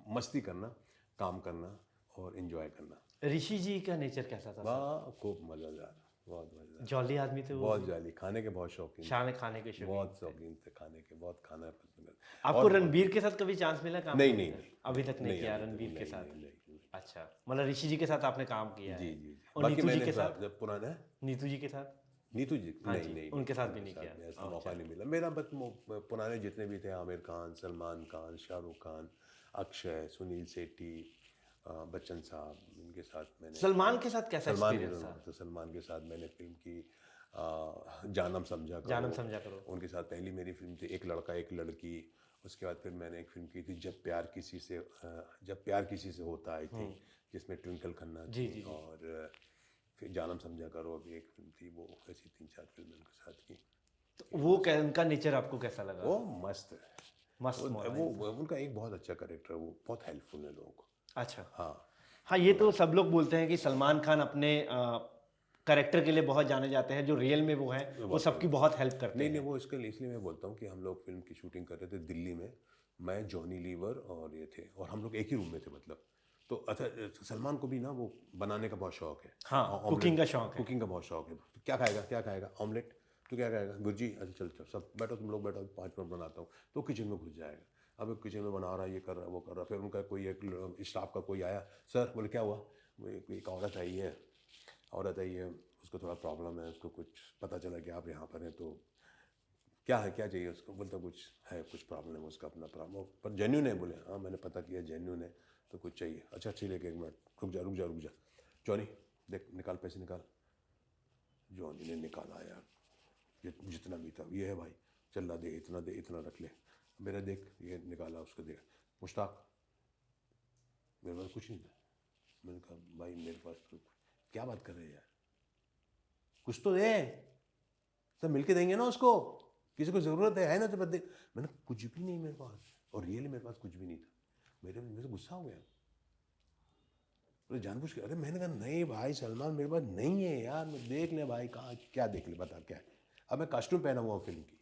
[SPEAKER 2] मस्ती करना, काम करना और इन्जॉय करना।
[SPEAKER 1] ऋषि जी का नेचर कैसा था?
[SPEAKER 2] वाह, खूब मज़ेदार, बहुत मज़ेदार,
[SPEAKER 1] जॉली आदमी थे वो?
[SPEAKER 2] बहुत जाली, खाने के बहुत शौकीन,
[SPEAKER 1] शान खाने के शौकीन,
[SPEAKER 2] बहुत शौकीन थे खाने के, बहुत खाना पसंद करते।
[SPEAKER 1] आपको रणबीर के साथ कभी चांस मिला काम
[SPEAKER 2] नहीं
[SPEAKER 1] करने
[SPEAKER 2] नहीं
[SPEAKER 1] का?
[SPEAKER 2] नहीं,
[SPEAKER 1] अभी तक नहीं किया
[SPEAKER 2] अभी तक
[SPEAKER 1] रणबीर के
[SPEAKER 2] नहीं,
[SPEAKER 1] साथ?
[SPEAKER 2] नहीं, नहीं।
[SPEAKER 1] अच्छा, मतलब ऋषि जी के साथ आपने काम किया
[SPEAKER 2] जी
[SPEAKER 1] है?
[SPEAKER 2] जी जी।
[SPEAKER 1] और
[SPEAKER 2] बाकी
[SPEAKER 1] नीतू जी
[SPEAKER 2] मैंने
[SPEAKER 1] के साथ?
[SPEAKER 2] जब पुराना
[SPEAKER 1] नीतू जी के साथ?
[SPEAKER 2] नीतू जी
[SPEAKER 1] हाँ
[SPEAKER 2] नहीं
[SPEAKER 1] जी,
[SPEAKER 2] नहीं,
[SPEAKER 1] उनके साथ भी नहीं किया?
[SPEAKER 2] ऐसा मौका नहीं मिला मेरा। बस पुराने जितने भी थे, आमिर खान, सलमान खान, शाहरुख खान, अक्षय, सुनील शेट्टी, बच्चन साहब, इनके साथ मैंने
[SPEAKER 1] सलमान के साथ कैसा
[SPEAKER 2] सलमान
[SPEAKER 1] एक्सपीरियंस था?
[SPEAKER 2] तो सलमान के साथ मैंने फिल्म की जानम समझा
[SPEAKER 1] जानम
[SPEAKER 2] करो।
[SPEAKER 1] समझा करो।
[SPEAKER 2] उनके साथ पहली मेरी फिल्म थी एक लड़का एक लड़की। उसके बाद फिर मैंने एक फिल्म की थी जब प्यार किसी से होता आई थी, जिसमें ट्विंकल खन्ना
[SPEAKER 1] जी,
[SPEAKER 2] थी।
[SPEAKER 1] जी, जी।
[SPEAKER 2] और फिर जानम समझा करो अभी एक फिल्म थी, वो ऐसी 3-4 फिल्में उनके साथ की।
[SPEAKER 1] तो वो उनका नेचर आपको कैसा लगा?
[SPEAKER 2] वो मस्त है।
[SPEAKER 1] मस्त
[SPEAKER 2] वो उनका एक बहुत अच्छा करेक्टर है, वो बहुत हेल्पफुल है लोगों को।
[SPEAKER 1] अच्छा।
[SPEAKER 2] हाँ।
[SPEAKER 1] हाँ, ये तो सब लोग बोलते हैं कि सलमान खान अपने कैरेक्टर के लिए बहुत जाने जाते हैं, जो रियल में वो हैं वो सबकी बहुत हेल्प करते
[SPEAKER 2] नहीं
[SPEAKER 1] हैं।
[SPEAKER 2] वो इसके लिए इसलिए मैं बोलता हूँ कि हम लोग फिल्म की शूटिंग कर रहे थे दिल्ली में, मैं जॉनी लीवर और ये थे, और हम लोग एक ही रूम में थे मतलब। तो अच्छा, सलमान को भी ना वो बनाने का बहुत शौक है।
[SPEAKER 1] हाँ,
[SPEAKER 2] ऑमलेट,
[SPEAKER 1] कुकिंग का शौक है।
[SPEAKER 2] कुकिंग का बहुत शौक है। तो क्या खाएगा ऑमलेट, तो क्या खाएगा गुरजी, अच्छा चल चल सब बैठो, तुम लोग बैठो, 5 मिनट बनाता हूँ। तो किचन में घुस जाएगा। अब किचन में बना रहा है, ये कर रहा है वो कर रहा है। फिर उनका कोई एक स्टाफ का कोई आया, सर बोले क्या हुआ, वो एक औरत आई है, उसको थोड़ा प्रॉब्लम है, उसको कुछ पता चला कि आप यहाँ पर हैं, तो क्या चाहिए उसको। बोलता कुछ प्रॉब्लम है उसका, अपना प्रॉब्लम, पर जेन्यून है। बोले हाँ मैंने पता किया जेन्यून है, तो कुछ चाहिए। अच्छा ठीक है, 1 मिनट रुक जा जॉनी देख निकाल, पैसे निकाल। जॉनी ने निकाला यार, जितना भी था, ये है भाई, चल ला दे, इतना रख ले। मेरा देख, ये निकाला, उसको दे। मुश्ताक, मेरे पास कुछ नहीं था। मैंने कहा भाई मेरे पास तो, क्या बात कर रहे हैं यार, कुछ तो दे, सब मिलके देंगे ना उसको, किसी को ज़रूरत है ना, तो बदले। मैंने कुछ भी नहीं मेरे पास, और रियली मेरे पास कुछ भी नहीं था। मेरे से गुस्सा हो गया, बोले जानबूझ के। अरे मैंने कहा नहीं भाई सलमान, मेरे पास नहीं है यार, मैं देख ले भाई, कहाँ क्या देख ले, बता क्या है। अब मैं कॉस्ट्यूम पहना हुआ फिल्म की,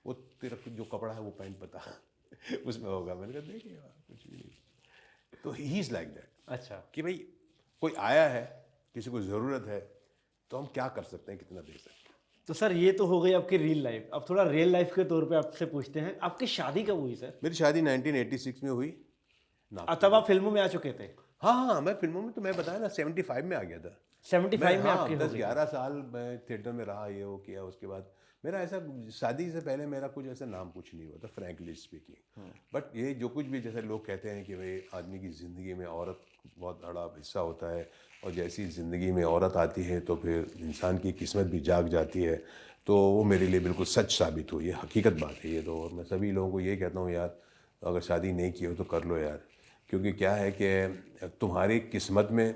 [SPEAKER 2] वो तेरा जो कपड़ा है वो पहन पता उसमें होगा। मैंने कहा देख यार कुछ भी नहीं। तो ही इज़ लाइक दैट।
[SPEAKER 1] अच्छा।
[SPEAKER 2] कि भाई कोई आया है, किसी को ज़रूरत है, तो हम क्या कर सकते हैं, कितना दे सकते हैं।
[SPEAKER 1] तो सर ये तो हो गई आपकी रियल लाइफ। अब थोड़ा रियल लाइफ के तौर पे आपसे पूछते हैं, आपकी शादी कब हुई सर?
[SPEAKER 2] मेरी शादी 1986 में हुई नागपुर।
[SPEAKER 1] तब आप फिल्मों में आ चुके थे?
[SPEAKER 2] हाँ, मैं फिल्मों में, तो मैं बताया ना 75 में आ गया था।
[SPEAKER 1] 75 में आपकी हो गई?
[SPEAKER 2] 10-11 साल मैं थिएटर में रहा, ये वो किया। उसके बाद मेरा ऐसा, शादी से पहले मेरा कुछ ऐसा नाम कुछ नहीं हुआ था, फ्रैंकली स्पीकिंग। बट ये जो कुछ भी, जैसे लोग कहते हैं कि भाई आदमी की ज़िंदगी में औरत बहुत बड़ा हिस्सा होता है, और जैसी ज़िंदगी में औरत आती है तो फिर इंसान की किस्मत भी जाग जाती है। तो वो मेरे लिए बिल्कुल सच साबित हुई, ये हकीकत बात है ये तो। और मैं सभी लोगों को ये कहता हूँ यार, अगर शादी नहीं की हो तो कर लो यार, क्योंकि क्या है कि तुम्हारी किस्मत में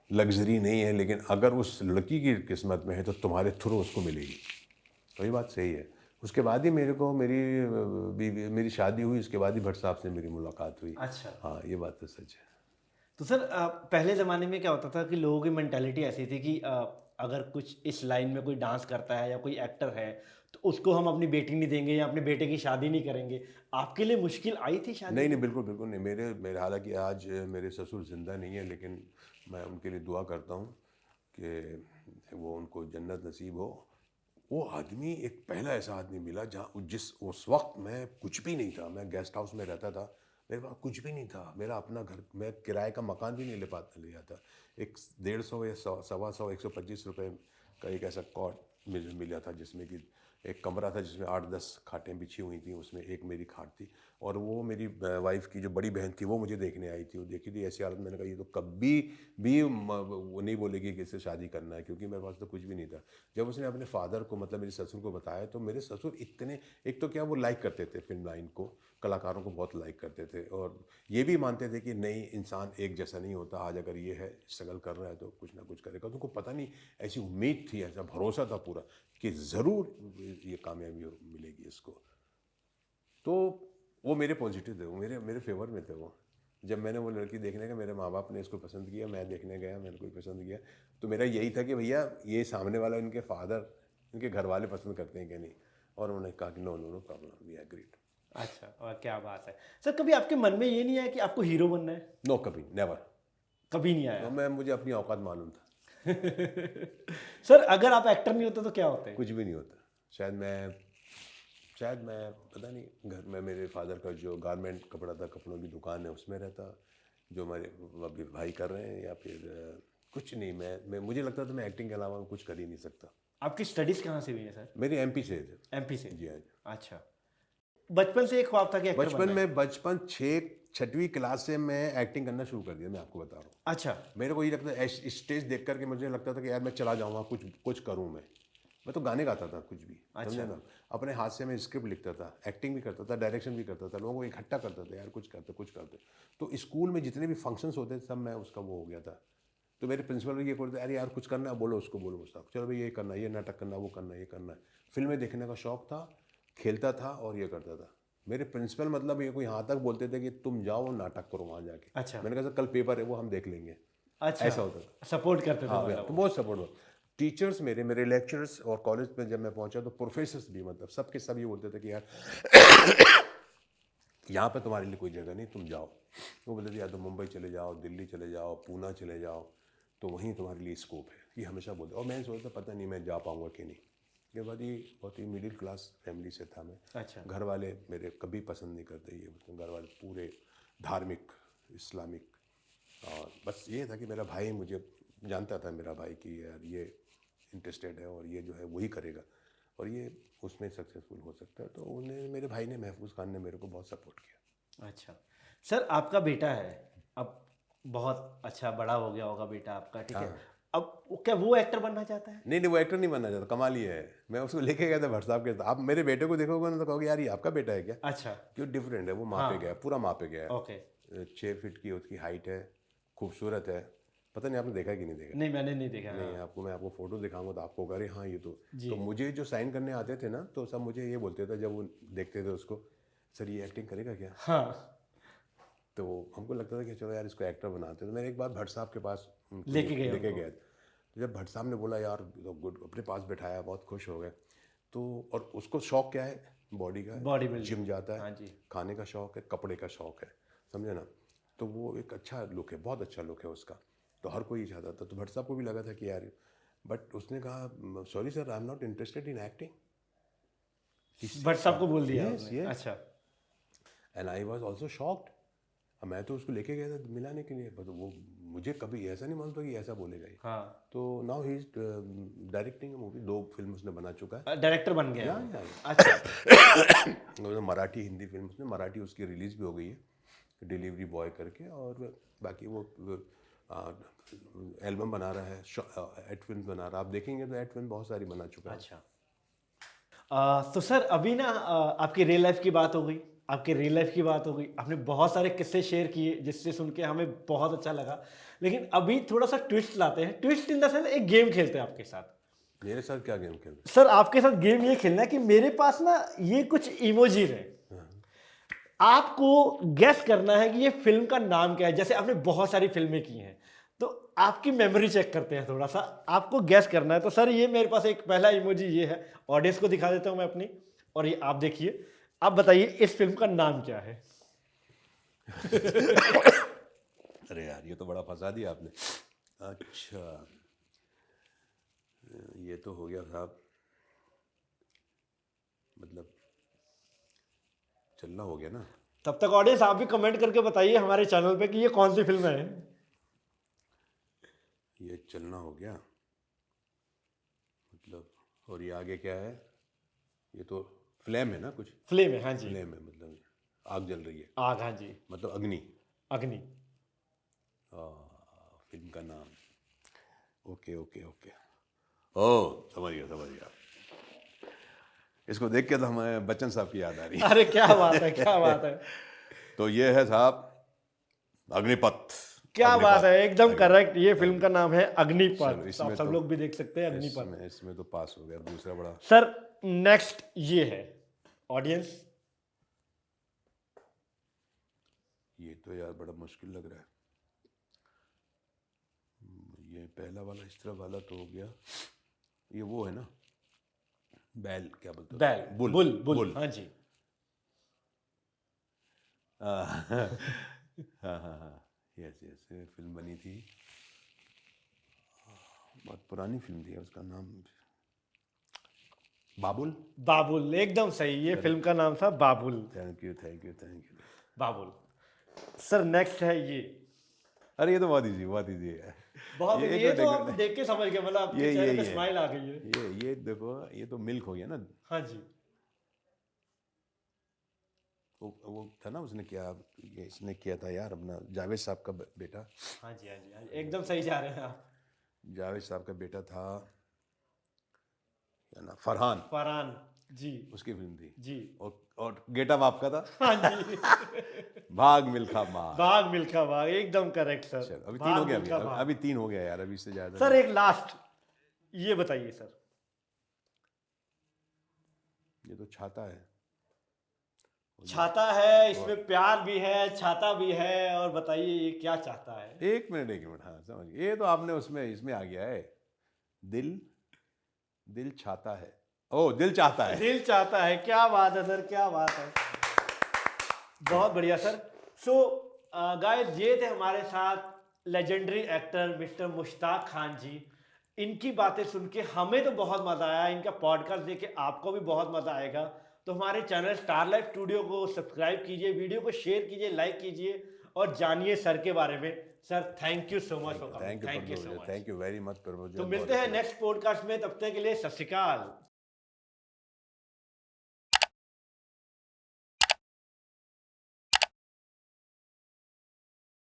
[SPEAKER 2] लग्जरी नहीं है, लेकिन अगर उस लड़की की किस्मत में है तो तुम्हारे थ्रू उसको मिलेगी। तो ये बात सही है। उसके बाद ही मेरी शादी हुई, उसके बाद ही भट्ट साहब से मेरी मुलाकात हुई।
[SPEAKER 1] अच्छा।
[SPEAKER 2] हाँ, ये बात तो सच है।
[SPEAKER 1] तो सर पहले ज़माने में क्या होता था कि लोगों की मेंटालिटी ऐसी थी कि अगर कुछ इस लाइन में कोई डांस करता है या कोई एक्टर है तो उसको हम अपनी बेटी नहीं देंगे या अपने बेटे की शादी नहीं करेंगे। आपके लिए मुश्किल आई थी शादी
[SPEAKER 2] नहीं
[SPEAKER 1] में?
[SPEAKER 2] नहीं, बिल्कुल बिल्कुल नहीं। मेरे हालांकि आज मेरे ससुर ज़िंदा नहीं है, लेकिन मैं उनके लिए दुआ करता हूँ कि वो, उनको जन्नत नसीब हो। वो आदमी एक पहला ऐसा आदमी मिला जहाँ उस वक्त मैं कुछ भी नहीं था। मैं गेस्ट हाउस में रहता था, मेरे पास कुछ भी नहीं था। मेरा अपना घर, मैं किराए का मकान भी नहीं लिया था। एक 150 या 125 125 रुपये का एक ऐसा कॉट मुझे मिला था, जिसमें कि एक कमरा था जिसमें 8-10 खाटें बिछी हुई थी, उसमें एक मेरी खाट थी। और वो मेरी वाइफ की जो बड़ी बहन थी वो मुझे देखने आई थी। वो देखी थी ऐसी हालत, मैंने कहा ये तो कभी भी वो नहीं बोलेगी कि इससे शादी करना है, क्योंकि मेरे पास तो कुछ भी नहीं था। जब उसने अपने फादर को, मतलब मेरे ससुर को बताया, तो मेरे ससुर इतने, एक तो क्या वो लाइक करते थे फिल्म लाइन को, कलाकारों को बहुत लाइक करते थे, और ये भी मानते थे कि नहीं, इंसान एक जैसा नहीं होता। आज अगर ये है, स्ट्रगल कर रहा है, तो कुछ ना कुछ करेगा। तो उनको पता नहीं, ऐसी उम्मीद थी, ऐसा भरोसा था पूरा कि ज़रूर ये कामयाबी मिलेगी इसको। तो वो मेरे पॉजिटिव थे, वो मेरे फेवर में थे। वो जब मैंने वो लड़की देखने का, मेरे माँ बाप ने इसको पसंद किया, मैं देखने गया, मैंने कोई पसंद किया, तो मेरा यही था कि भैया ये सामने वाला, इनके फादर, इनके घर वाले पसंद करते हैं कि नहीं। और उन्होंने कहा कि no no no problem, we agreed.
[SPEAKER 1] अच्छा, और क्या बात है सर। कभी आपके मन में ये नहीं आया कि आपको हीरो बनना है?
[SPEAKER 2] नो, कभी नेवर।
[SPEAKER 1] कभी नहीं आया?
[SPEAKER 2] मुझे अपनी औकात मालूम था।
[SPEAKER 1] सर अगर आप एक्टर नहीं होते तो क्या होते?
[SPEAKER 2] कुछ भी नहीं होता। शायद मैं पता नहीं, घर में मेरे फादर का जो गारमेंट कपड़ा था, कपड़ों की दुकान है, उसमें रहता, जो मेरे अभी भाई कर रहे हैं, या फिर कुछ नहीं। मैं मुझे लगता था मैं एक्टिंग के अलावा कुछ कर ही नहीं सकता।
[SPEAKER 1] आपकी स्टडीज कहाँ से हुई है सर?
[SPEAKER 2] मेरी एमपी से थे।
[SPEAKER 1] एमपी से?
[SPEAKER 2] जी हाँ।
[SPEAKER 1] अच्छा, बचपन से एक ख्वाब था कि एक्टर बनना है?
[SPEAKER 2] बचपन 6 6वीं क्लास से मैं एक्टिंग करना शुरू कर दिया, मैं आपको बता रहा हूँ।
[SPEAKER 1] अच्छा।
[SPEAKER 2] मेरे को ये लगता है स्टेज देख करके मुझे लगता था कि यार मैं चला जाऊँगा, कुछ कुछ करूँ मैं तो गाने गाता था कुछ भी, समझे ना। अपने हाथ से मैं स्क्रिप्ट लिखता था, एक्टिंग भी करता था, डायरेक्शन भी करता था, लोगों को इकट्ठा करता था, यार कुछ करते। तो स्कूल में जितने भी फंक्शंस होते थे सब मैं उसका वो हो गया था। तो मेरे प्रिंसिपल ये बोलते, अरे यार कुछ करना है, बोलो उसको, बोलो साहब, चलो भाई ये करना है, ये नाटक करना, वो करना है, ये करना है। फिल्में देखने का शौक था, खेलता था और ये करता था। मेरे प्रिंसिपल मतलब ये कोई यहाँ तक बोलते थे कि तुम जाओ नाटक करो वहाँ जाके।
[SPEAKER 1] अच्छा।
[SPEAKER 2] मैंने कहा सर कल पेपर है वो हम देख लेंगे,
[SPEAKER 1] अच्छा,
[SPEAKER 2] ऐसा होता था।
[SPEAKER 1] सपोर्ट करते थे
[SPEAKER 2] हाँ
[SPEAKER 1] मतलब
[SPEAKER 2] तो
[SPEAKER 1] वो।
[SPEAKER 2] बहुत सपोर्ट हुआ। टीचर्स मेरे लेक्चरर्स और कॉलेज में जब मैं पहुंचा तो प्रोफेसर्स भी, मतलब सबके सब ये बोलते थे कि यार यहाँ पे तुम्हारे लिए कोई जगह नहीं, तुम जाओ। वो बोलते थे या तो मुंबई चले जाओ, दिल्ली चले जाओ, पूना चले जाओ, तो वहीं तुम्हारे लिए स्कोप है, ये हमेशा बोलते। और मैं सोचता पता नहीं मैं जा पाऊँगा कि नहीं। के बाद ये बहुत ही मिडिल क्लास फैमिली से था मैं।
[SPEAKER 1] अच्छा।
[SPEAKER 2] घर वाले मेरे कभी पसंद नहीं करते ये, घर वाले पूरे धार्मिक इस्लामिक। और बस ये था कि मेरा भाई, मुझे जानता था मेरा भाई कि यार ये इंटरेस्टेड है और ये जो है वही करेगा और ये उसमें सक्सेसफुल हो सकता है। तो उन्हें, मेरे भाई ने, महफूज खान ने मेरे को बहुत सपोर्ट किया।
[SPEAKER 1] अच्छा सर, आपका बेटा है, अब बहुत अच्छा बड़ा हो गया होगा बेटा आपका, ठीक है। अब क्या वो एक्टर बनना चाहता है?
[SPEAKER 2] नहीं वो एक्टर नहीं बनना चाहता, कमाल ये है। मैं उसको लेके गया था भट्ट साहब के, आप मेरे बेटे को देखोगे ना तो कहोगे यार ये आपका बेटा है क्या।
[SPEAKER 1] अच्छा।
[SPEAKER 2] क्यों, डिफरेंट है, वो माँ पे गया है, पूरा माँ पे गया है।
[SPEAKER 1] ओके।
[SPEAKER 2] 6 फीट की उसकी हाइट है, खूबसूरत है। पता नहीं आपने देखा कि नहीं देखा।
[SPEAKER 1] नहीं, मैंने नहीं देखा।
[SPEAKER 2] नहीं, आपको मैं आपको फोटो दिखाऊंगा तो आपको कह रहे हाँ ये
[SPEAKER 1] जी।
[SPEAKER 2] तो मुझे जो साइन करने आते थे ना तो सब मुझे ये बोलते थे जब वो देखते थे उसको, सर ये एक्टिंग करेगा क्या।
[SPEAKER 1] हाँ।
[SPEAKER 2] तो हमको लगता था कि चलो यार इसको एक्टर बनाते। तो मैंने एक बार भट्ट साहब के पास उनको
[SPEAKER 1] लेके गए
[SPEAKER 2] गया। तो जब भट्ट साहब ने बोला यार तो गुड, अपने पास बैठाया, बहुत खुश हो गए। तो और उसको शौक क्या है, बॉडी का,
[SPEAKER 1] बॉडी बिल्डिंग।
[SPEAKER 2] जिम जाता है,
[SPEAKER 1] हाँ जी।
[SPEAKER 2] खाने का शौक है, कपड़े का शौक है, समझे ना। तो वो एक अच्छा लुक है, बहुत अच्छा लुक है उसका। तो हर कोई चाहता था। तो भट्ट साहब को भी लगा था कि यार, बट उसने कहा sorry sir I am not interested in acting.
[SPEAKER 1] But सबको बोल दिया
[SPEAKER 2] Yes,
[SPEAKER 1] आपने?
[SPEAKER 2] yes.
[SPEAKER 1] अच्छा।
[SPEAKER 2] And I was also shocked. मैं तो उसको लेके गया था मिलाने के लिए, बट वो मुझे कभी ऐसा नहीं मानता कि ऐसा बोलेगा ये।
[SPEAKER 1] हाँ।
[SPEAKER 2] तो now he is directing movie, 2 film उसने बना चुका है।
[SPEAKER 1] डायरेक्टर बन गया?
[SPEAKER 2] या
[SPEAKER 1] अच्छा।
[SPEAKER 2] मराठी हिंदी फिल्म उसने, मराठी उसकी रिलीज भी हो गई है, डिलीवरी बॉय करके। और बाकी वो एल्बम बना रहा है, एड फिल्म बना रहा है। आप देखेंगे तो एड फिल्म बहुत सारी बना चुका है।
[SPEAKER 1] अच्छा। तो सर अभी ना आपकी रियल लाइफ की बात हो गई, आपके रियल लाइफ की बात हो गई, आपने बहुत सारे किस्से शेयर किए जिससे सुन के हमें बहुत अच्छा लगा। लेकिन अभी थोड़ा सा ट्विस्ट लाते हैं, ट्विस्ट इन द सेंस एक गेम खेलते हैं आपके साथ।
[SPEAKER 2] मेरे साथ क्या गेम खेल रहे
[SPEAKER 1] सर आपके साथ गेम ये खेलना है कि मेरे पास ना ये कुछ इमोजी है, आपको गेस करना है कि ये फिल्म का नाम क्या है। जैसे आपने बहुत सारी फिल्में की हैं तो आपकी मेमोरी चेक करते हैं थोड़ा सा, आपको गैस करना है। तो सर ये मेरे पास एक पहला इमोजी ये है, ऑडियंस को दिखा देता हूं मैं अपनी, और ये आप देखिए, आप बताइए इस फिल्म का नाम क्या है।
[SPEAKER 2] अरे यार ये तो बड़ा फंसा दिया आपने। अच्छा ये तो हो गया साहब, मतलब चलना हो गया ना।
[SPEAKER 1] तब तक ऑडियंस आप भी कमेंट करके बताइए हमारे चैनल पे कि ये कौन सी फिल्म है।
[SPEAKER 2] ये चलना हो गया मतलब, और ये आगे क्या है, ये तो फ्लेम है ना, कुछ
[SPEAKER 1] फ्लेम है, हाँ जी।
[SPEAKER 2] फ्लेम है मतलब आग जल रही है,
[SPEAKER 1] आग, हाँ जी।
[SPEAKER 2] मतलब अग्नि।
[SPEAKER 1] अग्नि।
[SPEAKER 2] फिल्म का नाम, ओके ओके ओके, ओ समझ गया। इसको देख के तो हमें बच्चन साहब की याद आ रही है।
[SPEAKER 1] अरे क्या बात है, क्या बात है।
[SPEAKER 2] तो ये है साहब अग्निपथ।
[SPEAKER 1] क्या बात है, एकदम करेक्ट। ये फिल्म का नाम है
[SPEAKER 2] चलो,
[SPEAKER 1] अग्निपथ।
[SPEAKER 2] इसमें
[SPEAKER 1] आप सब
[SPEAKER 2] तो-
[SPEAKER 1] लोग भी देख सकते हैं अग्निपथ।
[SPEAKER 2] इसमें तो पास हो गया। दूसरा बड़ा,
[SPEAKER 1] सर नेक्स्ट ये है, ऑडियंस
[SPEAKER 2] ये तो यार बड़ा मुश्किल लग रहा है। ये पहला वाला, इस तरह वाला तो हो गया। ये वो है ना, बैल क्या बोलते हैं?
[SPEAKER 1] बैल,
[SPEAKER 2] बुल
[SPEAKER 1] बुल, बुल, हाँ जी।
[SPEAKER 2] हाँ, यस फिल्म बनी थी, बहुत पुरानी फिल्म थी, उसका नाम बाबुल।
[SPEAKER 1] बाबुल, एकदम सही। ये फिल्म का नाम था Babul.
[SPEAKER 2] Thank you.
[SPEAKER 1] Babul. Sir next है ये।
[SPEAKER 2] अरे ये तो बहुत इजी है।
[SPEAKER 1] बहुत
[SPEAKER 2] ये
[SPEAKER 1] ये
[SPEAKER 2] तो
[SPEAKER 1] तो
[SPEAKER 2] देखो,
[SPEAKER 1] आप देख के समझ गए, मतलब आपके चेहरे पे स्माइल आ गई है।
[SPEAKER 2] ये देखो, ये तो मिल्क हो गया ना।
[SPEAKER 1] हाँ जी।
[SPEAKER 2] वो था ना, उसने किया, ये इसने किया था यार अपना जावेद साहब का बेटा,
[SPEAKER 1] हाँ जी हाँ जी हाँ जी, एकदम सही जा रहे हैं आप।
[SPEAKER 2] जावेद साहब का बेटा था, क्या ना, फरहान,
[SPEAKER 1] फरहान जी।
[SPEAKER 2] उसकी फिल्म थी।
[SPEAKER 1] जी
[SPEAKER 2] और गेटअप आपका था
[SPEAKER 1] हाँ जी।
[SPEAKER 2] भाग मिल्खा भाग।
[SPEAKER 1] भाग मिल्खा भाग, एकदम करेक्ट सर।
[SPEAKER 2] चलो अभी 3
[SPEAKER 1] भाग
[SPEAKER 2] हो गया,
[SPEAKER 1] मिल्खा भाग।
[SPEAKER 2] अभी 3 हो गया यार, अभी इससे ज्यादा
[SPEAKER 1] सर
[SPEAKER 2] नहीं।
[SPEAKER 1] एक लास्ट ये बताइए सर।
[SPEAKER 2] ये तो छाता है।
[SPEAKER 1] छाता है, इसमें प्यार भी है, छाता भी है, और बताइए ये क्या चाहता है?
[SPEAKER 2] 1 मिनट, हाँ समझ गया। ये तो आपने उसमें इसमें आ गया है, दिल, दिल छाता है, ओ दिल चाहता है।
[SPEAKER 1] दिल चाहता है, क्या बात है सर, क्या बात है, बहुत बढ़िया सर। सो गाइस, ये थे हमारे साथ legendary actor mister Mushtaq Khan ji. इनकी बातें सुन के हमें तो बहुत मजा आया, इनका पॉडकास्ट देख के आपको भी बहुत मजा आएगा। तो हमारे चैनल स्टार लाइफ स्टूडियो को सब्सक्राइब कीजिए, वीडियो को शेयर कीजिए, लाइक कीजिए, और जानिए सर के बारे में। Sir thank you so much for coming, thank you so much.
[SPEAKER 2] Thank you very much Prabhu.
[SPEAKER 1] तो मिलते हैं नेक्स्ट पॉडकास्ट में, तब तक के लिए सत श्री अकाल।